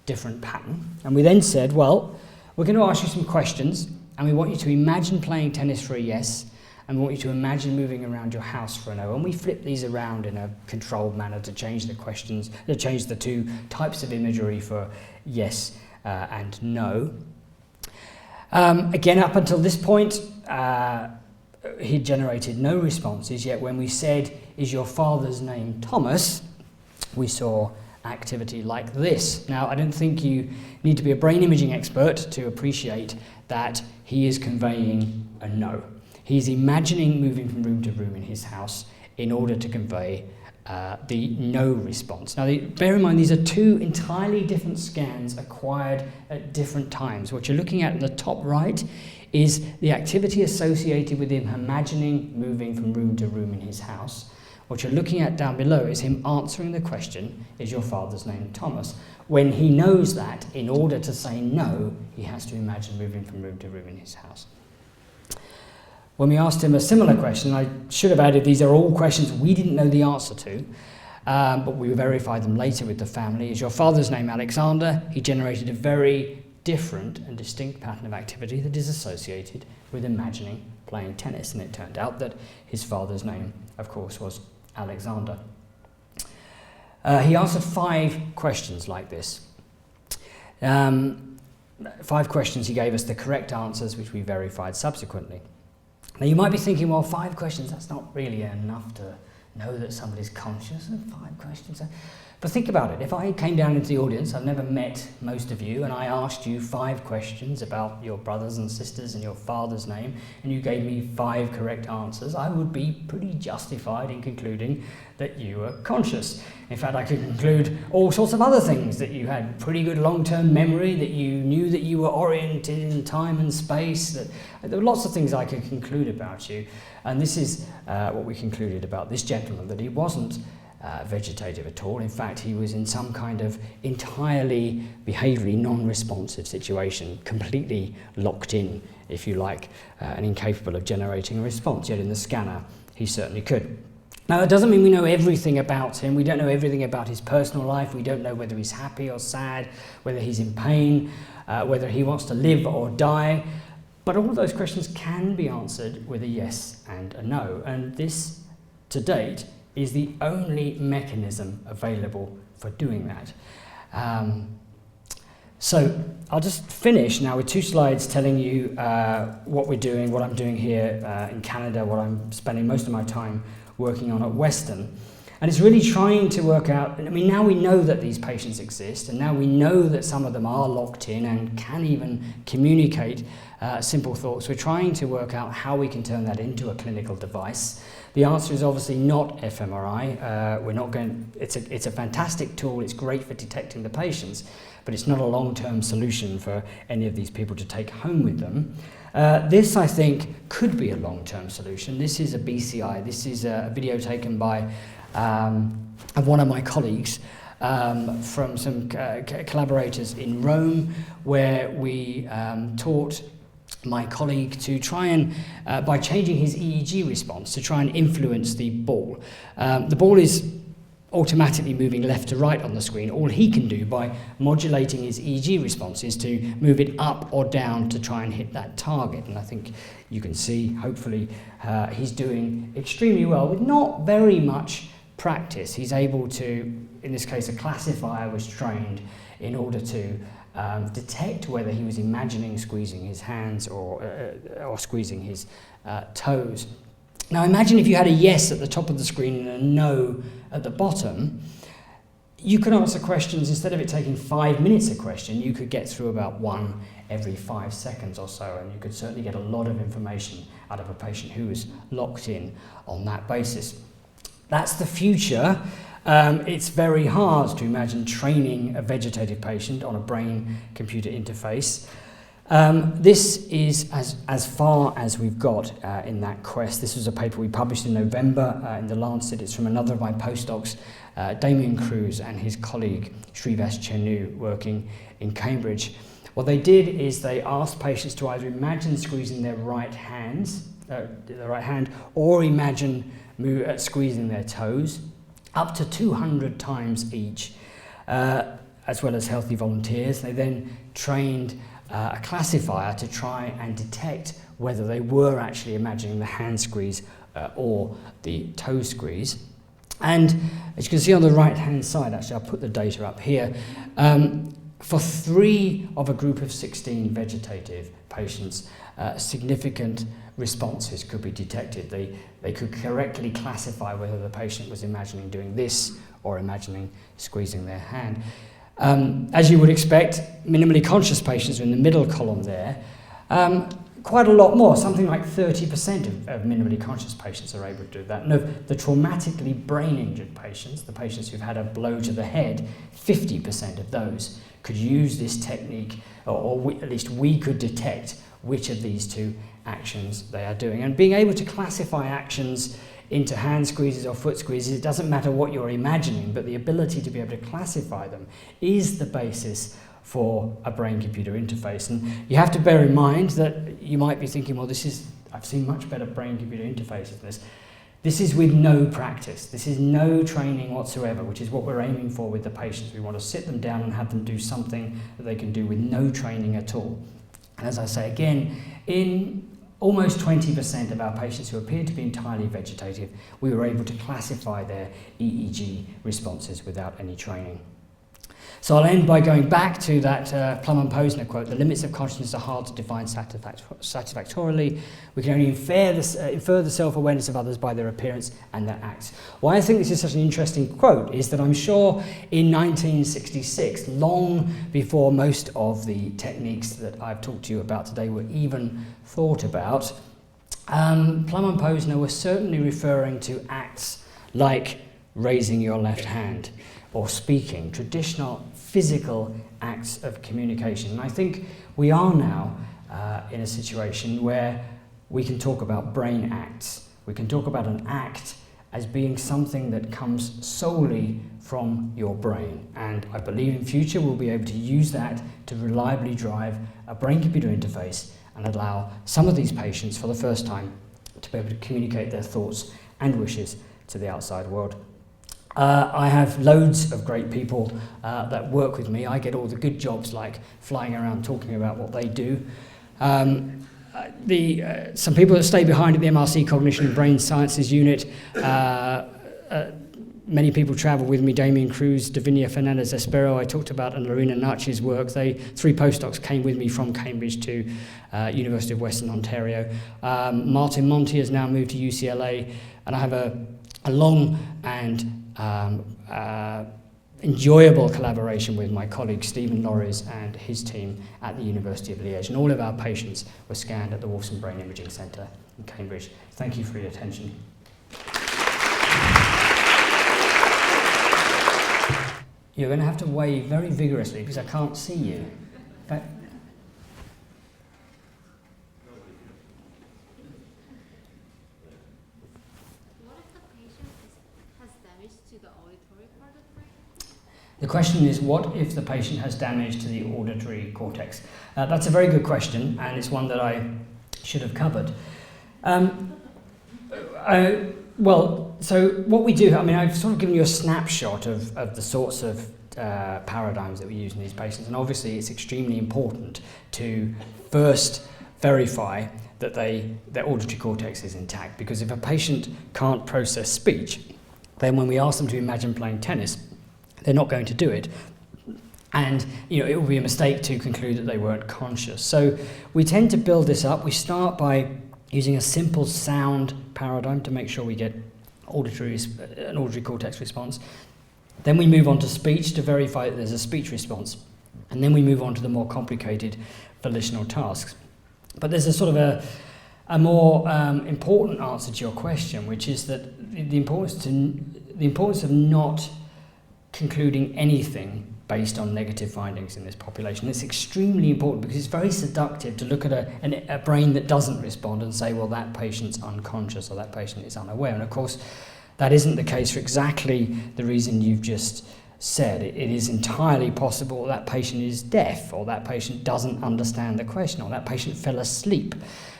different pattern. And we then said, well, we're going to ask you some questions, and we want you to imagine playing tennis for a yes, and we want you to imagine moving around your house for a no. And we flipped these around in a controlled manner to change the questions, to change the 2 types of imagery for yes and no. Again, up until this point, he generated no responses, yet when we said, is your father's name Thomas, we saw activity like this. Now, I don't think you need to be a brain imaging expert to appreciate that he is conveying a no. He's imagining moving from room to room in his house in order to convey the no response. Now, bear in mind, these are 2 entirely different scans acquired at different times. What you're looking at in the top right is the activity associated with him imagining moving from room to room in his house. What you're looking at down below is him answering the question, is your father's name Thomas? When he knows that, in order to say no, he has to imagine moving from room to room in his house. When we asked him a similar question, I should have added these are all questions we didn't know the answer to, but we verified them later with the family. Is your father's name Alexander? He generated a very different and distinct pattern of activity that is associated with imagining playing tennis, and it turned out that his father's name, of course, was Alexander. He answered 5 questions like this. 5 questions, he gave us the correct answers, which we verified subsequently. Now, you might be thinking, well, 5 questions, that's not really enough to know that somebody's conscious. 5 questions. But think about it. If I came down into the audience, I've never met most of you, and I asked you 5 questions about your brothers and sisters and your father's name, and you gave me 5 correct answers, I would be pretty justified in concluding that you were conscious. In fact, I could conclude all sorts of other things, that you had pretty good long-term memory, that you knew that you were oriented in time and space, that there were lots of things I could conclude about you. And this is what we concluded about this gentleman, that he wasn't vegetative at all. In fact, he was in some kind of entirely behaviourally non-responsive situation, completely locked in, if you like, and incapable of generating a response. Yet in the scanner, he certainly could. Now, that doesn't mean we know everything about him. We don't know everything about his personal life. We don't know whether he's happy or sad, whether he's in pain, whether he wants to live or die. But all of those questions can be answered with a yes and a no. And this, to date, is the only mechanism available for doing that. So I'll just finish now with 2 slides telling you what we're doing, what I'm doing here in Canada, what I'm spending most of my time working on at Western. And it's really trying to work out, I mean, now we know that these patients exist, and now we know that some of them are locked in and can even communicate simple thoughts. We're trying to work out how we can turn that into a clinical device. The answer is obviously not fMRI. We're not going. It's a fantastic tool. It's great for detecting the patients, but it's not a long-term solution for any of these people to take home with them. This, I think, could be a long-term solution. This is a BCI. This is a video taken by one of my colleagues from some collaborators in Rome, where we taught my colleague to try and, by changing his EEG response, to try and influence the ball. The ball is automatically moving left to right on the screen. All he can do by modulating his EEG response is to move it up or down to try and hit that target. And I think you can see, hopefully, he's doing extremely well with not very much practice. He's able to, in this case, a classifier was trained in order to detect whether he was imagining squeezing his hands or squeezing his toes. Now imagine if you had a yes at the top of the screen and a no at the bottom. You could answer questions, instead of it taking 5 minutes a question, you could get through about one every 5 seconds or so, and you could certainly get a lot of information out of a patient who is locked in on that basis. That's the future. It's very hard to imagine training a vegetative patient on a brain-computer interface. This is as far as we've got in that quest. This was a paper we published in November in The Lancet. It's from another of my postdocs, Damien Cruz and his colleague Shrivas Chenu, working in Cambridge. What they did is they asked patients to either imagine squeezing their right hand or imagine squeezing their toes up to 200 times each, as well as healthy volunteers. They then trained a classifier to try and detect whether they were actually imagining the hand squeeze or the toe squeeze. And as you can see on the right hand side, actually I'll put the data up here, for 3 of a group of 16 vegetative patients, significant responses could be detected. They could correctly classify whether the patient was imagining doing this or imagining squeezing their hand. As you would expect, minimally conscious patients are in the middle column there. Quite a lot more, something like 30% of minimally conscious patients are able to do that. And of the traumatically brain-injured patients, the patients who've had a blow to the head, 50% of those could use this technique, or at least we could detect which of these 2 actions they are doing. And being able to classify actions into hand squeezes or foot squeezes, it doesn't matter what you're imagining, but the ability to be able to classify them is the basis for a brain-computer interface. And you have to bear in mind that you might be thinking, well, I've seen much better brain-computer interfaces than this. This is with no practice. This is no training whatsoever, which is what we're aiming for with the patients. We want to sit them down and have them do something that they can do with no training at all. And as I say again, in almost 20% of our patients who appeared to be entirely vegetative, we were able to classify their EEG responses without any training. So I'll end by going back to that Plum and Posner quote: "The limits of consciousness are hard to define satisfactorily. We can only infer the self-awareness of others by their appearance and their acts." Why I think this is such an interesting quote is that I'm sure in 1966, long before most of the techniques that I've talked to you about today were even thought about, Plum and Posner were certainly referring to acts like raising your left hand or speaking, traditional physical acts of communication. And I think we are now in a situation where we can talk about brain acts. We can talk about an act as being something that comes solely from your brain. And I believe in future we'll be able to use that to reliably drive a brain-computer interface and allow some of these patients for the first time to be able to communicate their thoughts and wishes to the outside world. I have loads of great people that work with me. I get all the good jobs like flying around talking about what they do. Some people that stay behind at the MRC Cognition and Brain Sciences unit, many people travel with me: Damien Cruz, Davinia Fernandez-Espero, I talked about, and Lorena Nachi's work. 3 postdocs came with me from Cambridge to University of Western Ontario. Martin Monti has now moved to UCLA, and I have a long and enjoyable collaboration with my colleague Stephen Norris and his team at the University of Liège. And all of our patients were scanned at the Wolfson Brain Imaging Centre in Cambridge. Thank you for your attention. You're going to have to wave very vigorously because I can't see you. But the question is, what if the patient has damage to the auditory cortex? That's a very good question, and it's one that I should have covered. So what we do, I've sort of given you a snapshot of the sorts of paradigms that we use in these patients, and obviously it's extremely important to first verify that their auditory cortex is intact, because if a patient can't process speech, then when we ask them to imagine playing tennis, they're not going to do it. And it would be a mistake to conclude that they weren't conscious. So we tend to build this up. We start by using a simple sound paradigm to make sure we get an auditory cortex response. Then we move on to speech to verify that there's a speech response. And then we move on to the more complicated volitional tasks. But there's a sort of a more important answer to your question, which is that the importance of not concluding anything based on negative findings in this population. It's extremely important because it's very seductive to look at a brain that doesn't respond and say, well, that patient's unconscious or that patient is unaware. And of course, that isn't the case for exactly the reason you've just said. It is entirely possible that patient is deaf, or that patient doesn't understand the question, or that patient fell asleep.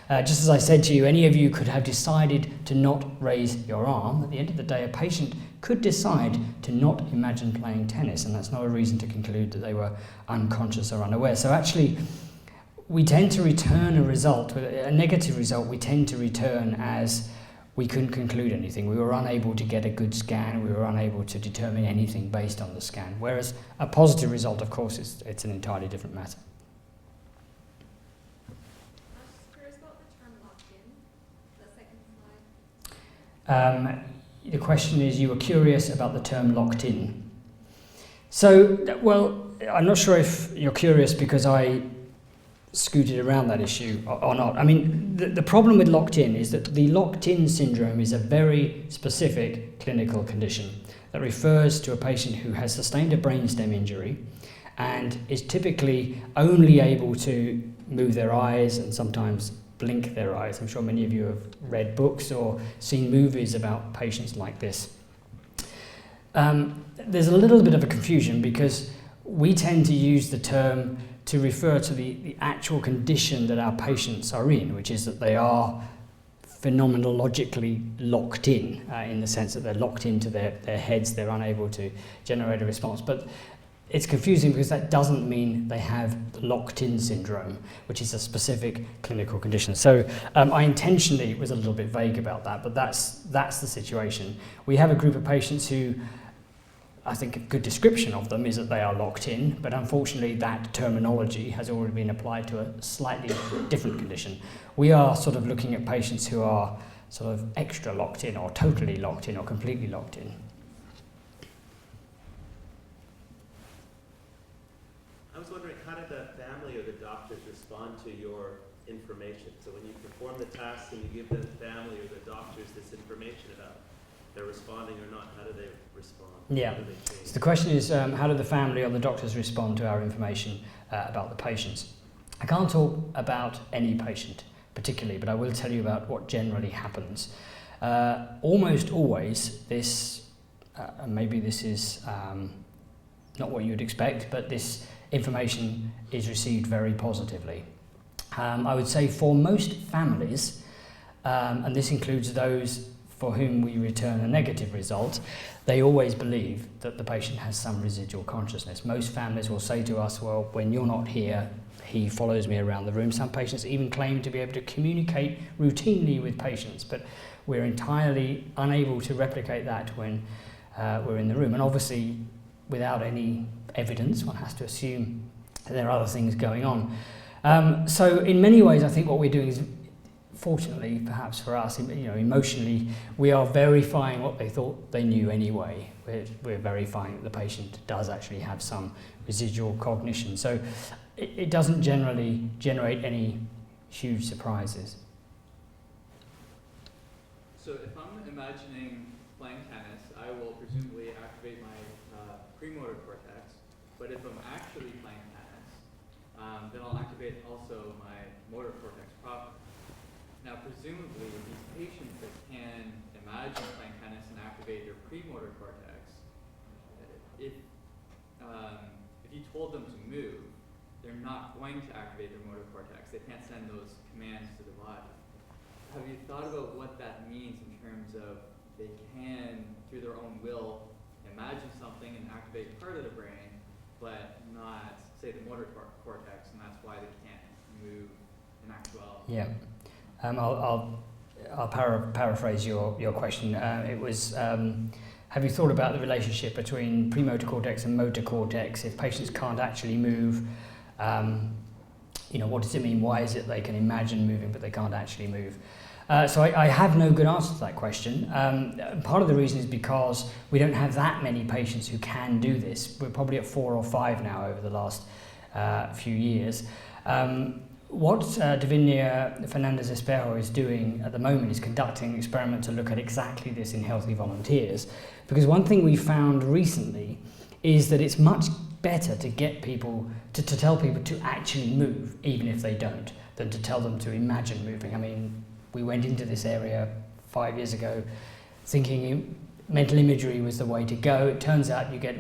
Just as I said to you, any of you could have decided to not raise your arm. At the end of the day, a patient could decide to not imagine playing tennis, and that's not a reason to conclude that they were unconscious or unaware. So actually, we tend to return a result, a negative result, we tend to return as we couldn't conclude anything. We were unable to get a good scan. We were unable to determine anything based on the scan. Whereas a positive result, of course, it's an entirely different matter. The question is, you were curious about the term locked in. So, well, I'm not sure if you're curious because I scooted around that issue or not. I mean, the problem with locked in is that the locked in syndrome is a very specific clinical condition that refers to a patient who has sustained a brainstem injury and is typically only able to move their eyes and sometimes blink their eyes. I'm sure many of you have read books or seen movies about patients like this. There's a little bit of a confusion because we tend to use the term to refer to the actual condition that our patients are in, which is that they are phenomenologically locked in the sense that they're locked into their heads, they're unable to generate a response. But it's confusing because that doesn't mean they have the locked-in syndrome, which is a specific clinical condition. So I intentionally was a little bit vague about that, but that's the situation. We have a group of patients who, I think a good description of them is that they are locked in, but unfortunately that terminology has already been applied to a slightly different condition. We are sort of looking at patients who are sort of extra locked in or totally locked in or completely locked in. I was wondering, how did the family or the doctors respond to your information? So when you perform the task and you give the family or the doctors this information about they're responding or not, how do they respond? Yeah. How do they change? So the question is, how do the family or the doctors respond to our information about the patients? I can't talk about any patient particularly, but I will tell you about what generally happens. Almost always, this, maybe this is not what you'd expect, but this information is received very positively. I would say for most families, and this includes those for whom we return a negative result, they always believe that the patient has some residual consciousness. Most families will say to us, well, when you're not here, he follows me around the room. Some patients even claim to be able to communicate routinely with patients, but we're entirely unable to replicate that when we're in the room. And obviously, without any evidence, one has to assume that there are other things going on. So in many ways, I think what we're doing is, fortunately, perhaps for us, emotionally, we are verifying what they thought they knew anyway. We're verifying that the patient does actually have some residual cognition. So it doesn't generally generate any huge surprises. So if I'm imagining playing tennis, I will presumably activate my premotor cortex, but if I'm actually playing tennis, then I'll activate also my motor cortex proper. Now, presumably, these patients that can imagine playing tennis and activate their premotor cortex, if you told them to move, they're not going to activate their motor cortex. They can't send those commands to the body. Have you thought about what that means in terms of they can, through their own will, imagine something and activate part of the brain, but not, say, the motor cortex, and that's why they can't move in actuality? Yeah. I'll paraphrase your question. It was, have you thought about the relationship between premotor cortex and motor cortex? If patients can't actually move, what does it mean? Why is it they can imagine moving but they can't actually move? So I have no good answer to that question. Part of the reason is because we don't have that many patients who can do this. We're probably at 4 or 5 now over the last few years. What Davinia Fernandez Espejo is doing at the moment is conducting an experiment to look at exactly this in healthy volunteers. Because one thing we found recently is that it's much better to get people, to tell people to actually move, even if they don't, than to tell them to imagine moving. I mean, we went into this area 5 years ago thinking mental imagery was the way to go. It turns out you get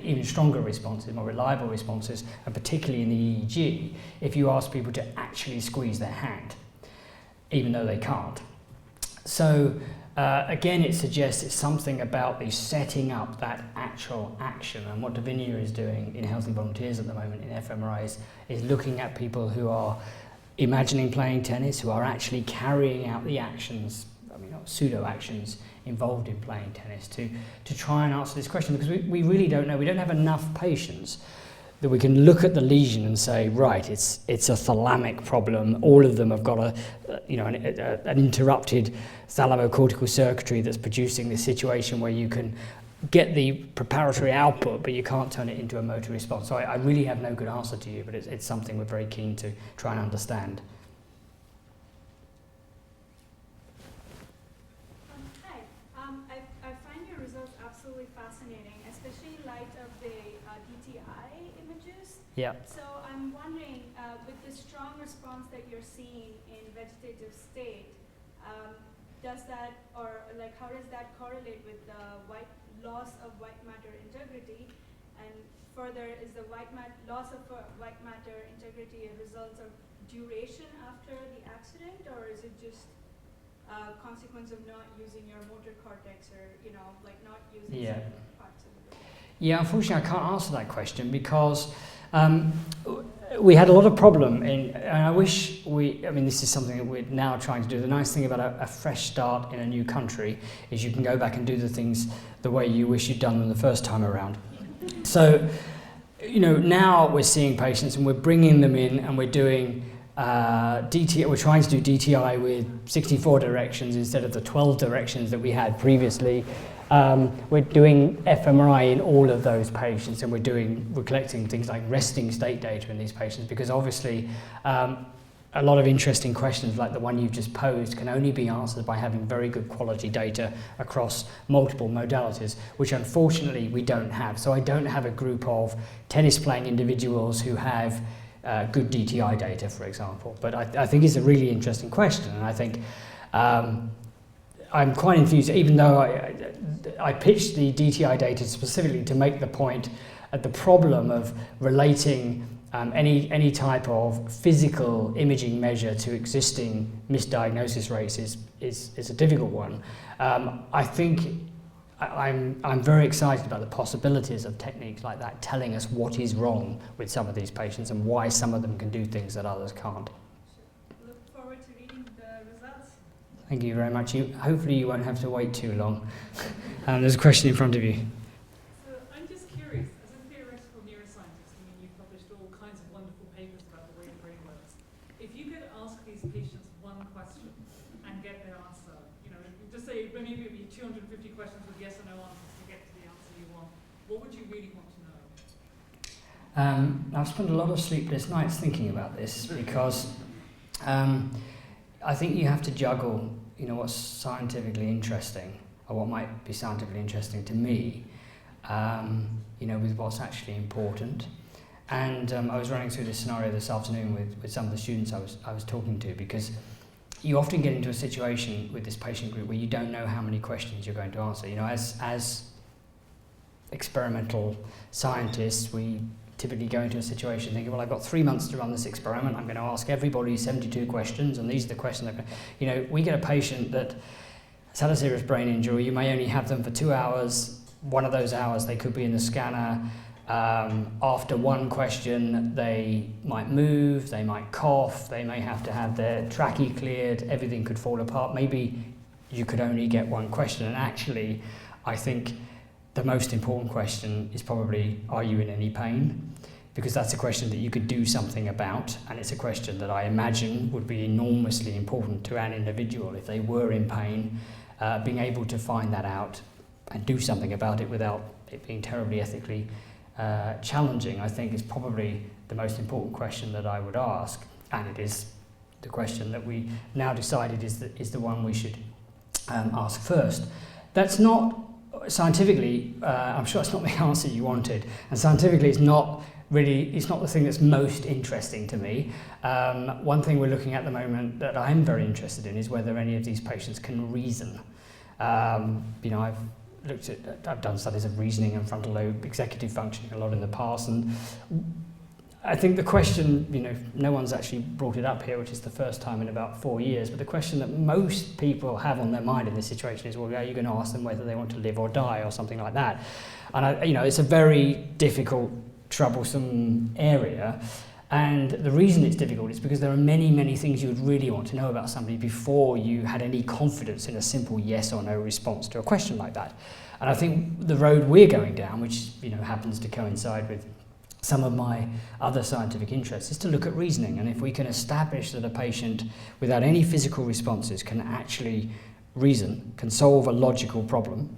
even stronger responses, more reliable responses, and particularly in the EEG, if you ask people to actually squeeze their hand, even though they can't. So again, it suggests it's something about the setting up that actual action, and what Davinia is doing in healthy volunteers at the moment in fMRIs is looking at people who are imagining playing tennis, who are actually carrying out the actions, pseudo actions involved in playing tennis, to try and answer this question, because we really don't know. We don't have enough patients that we can look at the lesion and say, right, it's a thalamic problem. All of them have got an interrupted thalamocortical circuitry that's producing this situation where you can get the preparatory output, but you can't turn it into a motor response. So I really have no good answer to you, but it's something we're very keen to try and understand. Hi, I find your results absolutely fascinating, especially in light of the DTI images. Yeah. So I'm wondering, with the strong response that you're seeing in vegetative state, does that, or like how does that correlate with the loss of white matter integrity? And further, is the loss of white matter integrity a result of duration after the accident, or is it just a consequence of not using your motor cortex, or not using certain parts of the brain? Yeah, unfortunately I can't answer that question because we had a lot of problem and I wish this is something that we're now trying to do. The nice thing about a fresh start in a new country is you can go back and do the things the way you wish you'd done them the first time around. So, now we're seeing patients and we're bringing them in and we're doing DTI. We're trying to do DTI with 64 directions instead of the 12 directions that we had previously. We're doing fMRI in all of those patients, and we're collecting things like resting state data in these patients, because obviously a lot of interesting questions like the one you've just posed can only be answered by having very good quality data across multiple modalities, which unfortunately we don't have. So I don't have a group of tennis playing individuals who have good DTI data, for example. But I think it's a really interesting question, and I think I'm quite enthused, even though I pitched the DTI data specifically to make the point at the problem of relating any type of physical imaging measure to existing misdiagnosis rates is a difficult one. I think I'm very excited about the possibilities of techniques like that telling us what is wrong with some of these patients and why some of them can do things that others can't. Look forward to reading the results. Thank you very much. Hopefully you won't have to wait too long. There's a question in front of you. So I'm just curious, as a theoretical neuroscientist, you've published all kinds of wonderful papers about the way the brain works. If you could ask these patients one question and get their answer, just say maybe it would be 250 questions with yes or no answers to get to the answer you want, what would you really want to know? I've spent a lot of sleepless nights thinking about this because I think you have to juggle, what's scientifically interesting, or what might be scientifically interesting to me, with what's actually important. And I was running through this scenario this afternoon with some of the students I was talking to, because you often get into a situation with this patient group where you don't know how many questions you're going to answer. As experimental scientists, we typically go into a situation thinking, well, I've got 3 months to run this experiment. I'm going to ask everybody 72 questions, and these are the questions. We get a patient that has had a serious brain injury. You may only have them for 2 hours. One of those hours they could be in the scanner. After one question, they might move, they might cough, they may have to have their trachea cleared, everything could fall apart. Maybe you could only get one question. And actually, I think the most important question is probably, are you in any pain? because that's a question that you could do something about, and it's a question that I imagine would be enormously important to an individual if they were in pain. Being able to find that out and do something about it without it being terribly ethically challenging, I think, is probably the most important question that I would ask, and it is the question that we now decided is the one we should ask first. That's not scientifically, I'm sure it's not the answer you wanted, and scientifically it's not the thing that's most interesting to me. One thing we're looking at the moment that I'm very interested in is whether any of these patients can reason. I've done studies of reasoning and frontal lobe executive functioning a lot in the past, and I think the question, no one's actually brought it up here, which is the first time in about 4 years, but the question that most people have on their mind in this situation is, well, are you going to ask them whether they want to live or die or something like that? And it's a very difficult, troublesome area. And the reason it's difficult is because there are many, many things you would really want to know about somebody before you had any confidence in a simple yes or no response to a question like that. And I think the road we're going down, which happens to coincide with some of my other scientific interests, is to look at reasoning. And if we can establish that a patient without any physical responses can actually reason, can solve a logical problem,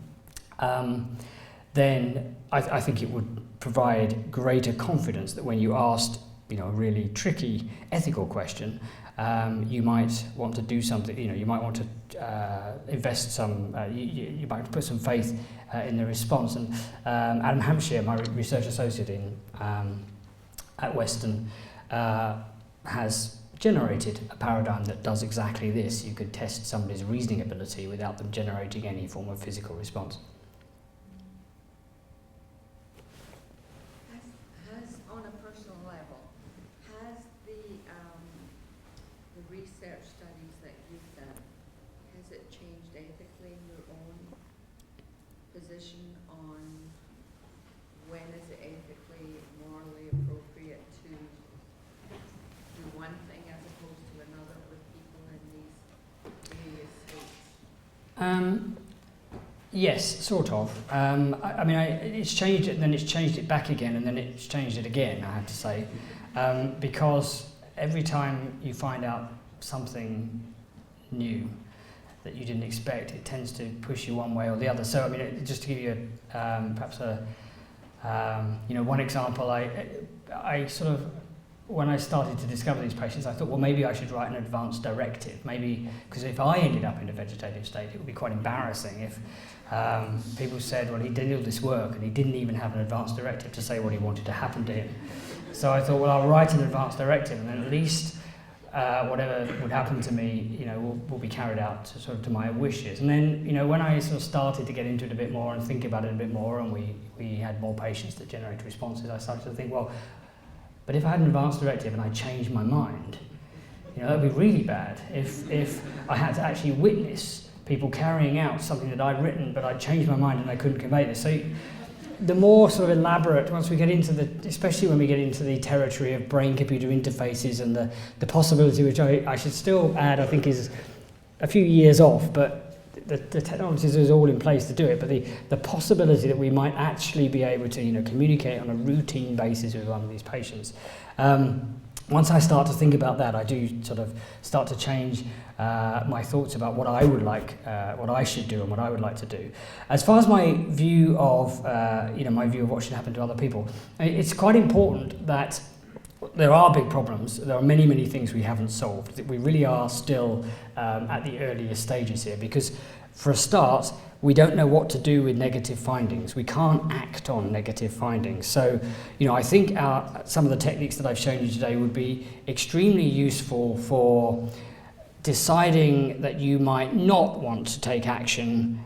then I think it would provide greater confidence that when you asked a really tricky ethical question, you might want to do something, you might want to invest some, you might put some faith in the response. And Adam Hampshire, my research associate at Western, has generated a paradigm that does exactly this. You could test somebody's reasoning ability without them generating any form of physical response. On a personal level, has the research studies that you've done, has it changed ethically your own position on when is it ethically, morally appropriate to do one thing as opposed to another with people in these various states? Yes, sort of. It's changed it, and then it's changed it back again, and then it's changed it again, I have to say. Because every time you find out something new that you didn't expect, it tends to push you one way or the other. So, just to give you perhaps one example, I sort of, when I started to discover these patients, I thought, well, maybe I should write an advance directive. Maybe, because if I ended up in a vegetative state, it would be quite embarrassing if people said, well, he did all this work and he didn't even have an advance directive to say what he wanted to happen to him. So I thought, well, I'll write an advance directive, and then at least whatever would happen to me, will be carried out to my wishes. And then, when I sort of started to get into it a bit more and think about it a bit more, and we had more patients that generated responses, I started to think, well, but if I had an advance directive and I changed my mind, that would be really bad. If I had to actually witness people carrying out something that I'd written, but I'd changed my mind and I couldn't convey this. So the more sort of elaborate, once we get into especially when we get into the territory of brain-computer interfaces and the possibility, which I should still add, I think is a few years off, but the technologies is all in place to do it, but the possibility that we might actually be able to communicate on a routine basis with one of these patients. Once I start to think about that, I do sort of start to change my thoughts about what I would like, what I should do and what I would like to do. As far as my view of what should happen to other people, it's quite important that there are big problems. There are many, many things we haven't solved. We really are still at the earliest stages here, because for a start, we don't know what to do with negative findings. We can't act on negative findings. So, I think some of the techniques that I've shown you today would be extremely useful for deciding that you might not want to take action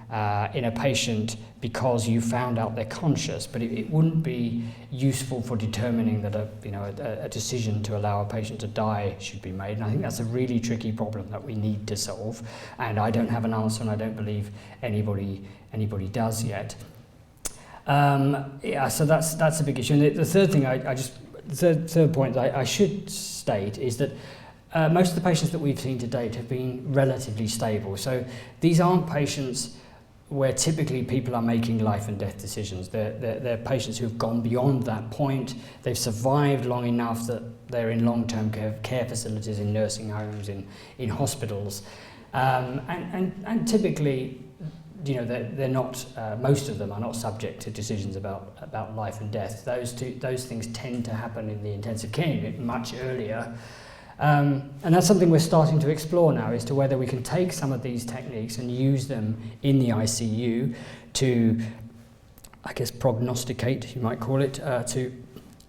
in a patient because you found out they're conscious, but it wouldn't be useful for determining that a decision to allow a patient to die should be made. And I think that's a really tricky problem that we need to solve, and I don't have an answer, and I don't believe anybody does yet. So that's a big issue. And the third thing, the third point that I should state is that most of the patients that we've seen to date have been relatively stable. So these aren't patients where typically people are making life and death decisions. They're patients who've gone beyond that point. They've survived long enough that they're in long-term care facilities, in nursing homes, in hospitals. And typically, you know, they're not, most of them are not subject to decisions about life and death. Those things tend to happen in the intensive care unit much earlier. And that's something we're starting to explore now, as to whether we can take some of these techniques and use them in the ICU to, I guess, prognosticate, you might call it, to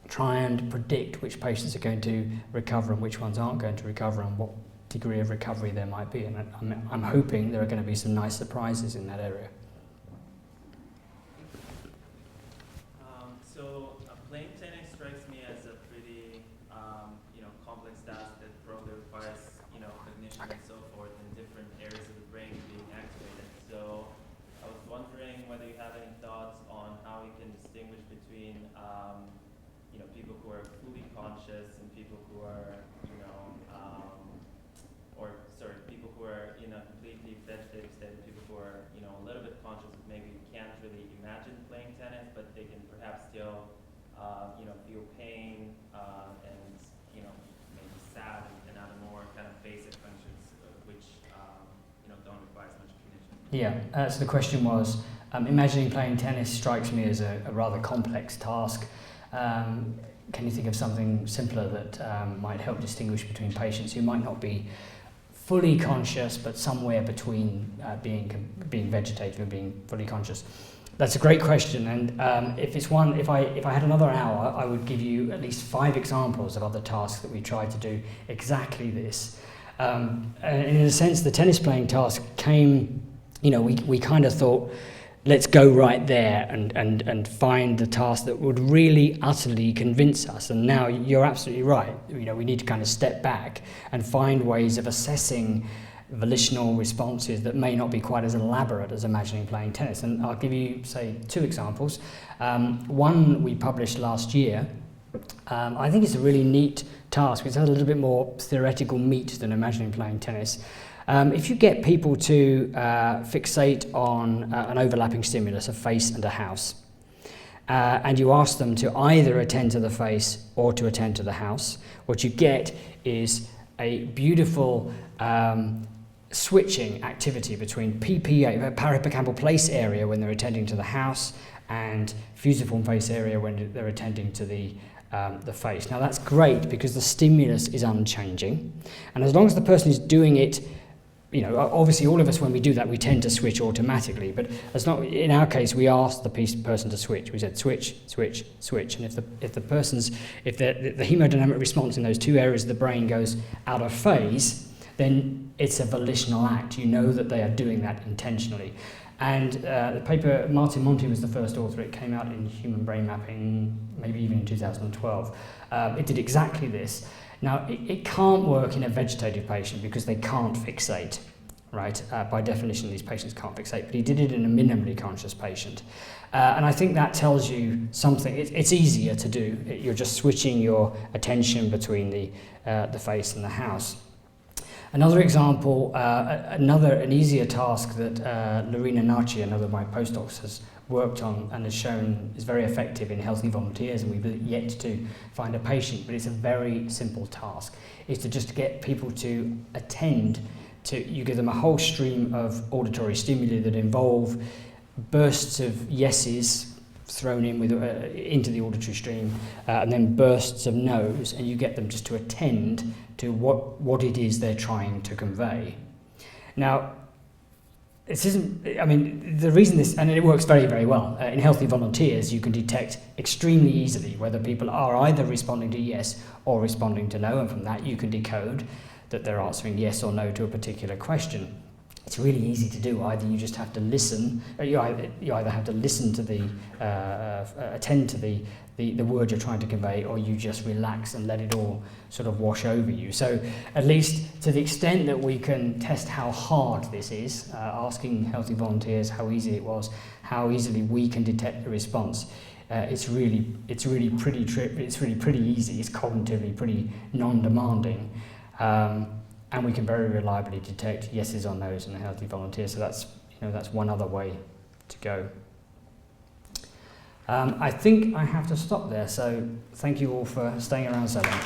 try and predict which patients are going to recover and which ones aren't going to recover, and what degree of recovery there might be. And I'm hoping there are going to be some nice surprises in that area. So playing tennis strikes me as a pretty, complex task that probably requires, cognition and so forth, and different areas of the brain being activated. So I was wondering whether you have any thoughts on how we can distinguish between, people who are fully conscious and people who are, people who are in a completely vegetative state, and people who are, a little bit conscious, but maybe can't really imagine playing tennis, but they can perhaps still, feel pain and, maybe sad and other more kind of basic functions, which, don't require as much cognition. Yeah, so the question was, imagining playing tennis strikes me as a rather complex task. Can you think of something simpler that might help distinguish between patients who might not be fully conscious, but somewhere between being vegetative and being fully conscious? That's a great question, and if I had another hour, I would give you at least 5 examples of other tasks that we tried to do exactly this. And in a sense, the tennis playing task came, we kind of thought, let's go right there and find the task that would really utterly convince us. And now you're absolutely right. We need to kind of step back and find ways of assessing volitional responses that may not be quite as elaborate as imagining playing tennis. And I'll give you, say, 2 examples. One we published last year. I think it's a really neat task. It's a little bit more theoretical meat than imagining playing tennis. If you get people to fixate on an overlapping stimulus, a face and a house, and you ask them to either attend to the face or to attend to the house, what you get is a beautiful switching activity between PPA, parahippocampal place area, when they're attending to the house, and fusiform face area when they're attending to the face. Now that's great because the stimulus is unchanging, and as long as the person is doing it, obviously all of us, when we do that, we tend to switch automatically, but in our case, we asked the person to switch. We said switch, switch, switch, and if the hemodynamic response in those 2 areas of the brain goes out of phase, then it's a volitional act. You know that they are doing that intentionally. And the paper, Martin Monti was the first author. It came out in Human Brain Mapping, maybe even in 2012. It did exactly this. Now, it can't work in a vegetative patient because they can't fixate, right? By definition, these patients can't fixate, but he did it in a minimally conscious patient. And I think that tells you something. It's easier to do. You're just switching your attention between the face and the house. Another example, an easier task that Lorena Narchi, another of my postdocs, has worked on and has shown is very effective in healthy volunteers, and we've yet to find a patient, but it's a very simple task, is to just get people to attend to, you give them a whole stream of auditory stimuli that involve bursts of yeses thrown in into the auditory stream, and then bursts of no's, and you get them just to attend to what it is they're trying to convey. Now, this isn't, the reason this, and it works very, very well. In healthy volunteers, you can detect extremely easily whether people are either responding to yes or responding to no, and from that you can decode that they're answering yes or no to a particular question. It's really easy to do. Either you just have to listen, or you either have to listen to attend to the word you're trying to convey, or you just relax and let it all sort of wash over you. So at least to the extent that we can test how hard this is, asking healthy volunteers how easy it was, how easily we can detect the response, it's really pretty easy. It's cognitively pretty non-demanding. And we can very reliably detect yeses or nos in a healthy volunteer. So that's that's one other way to go. I think I have to stop there, so thank you all for staying around so long.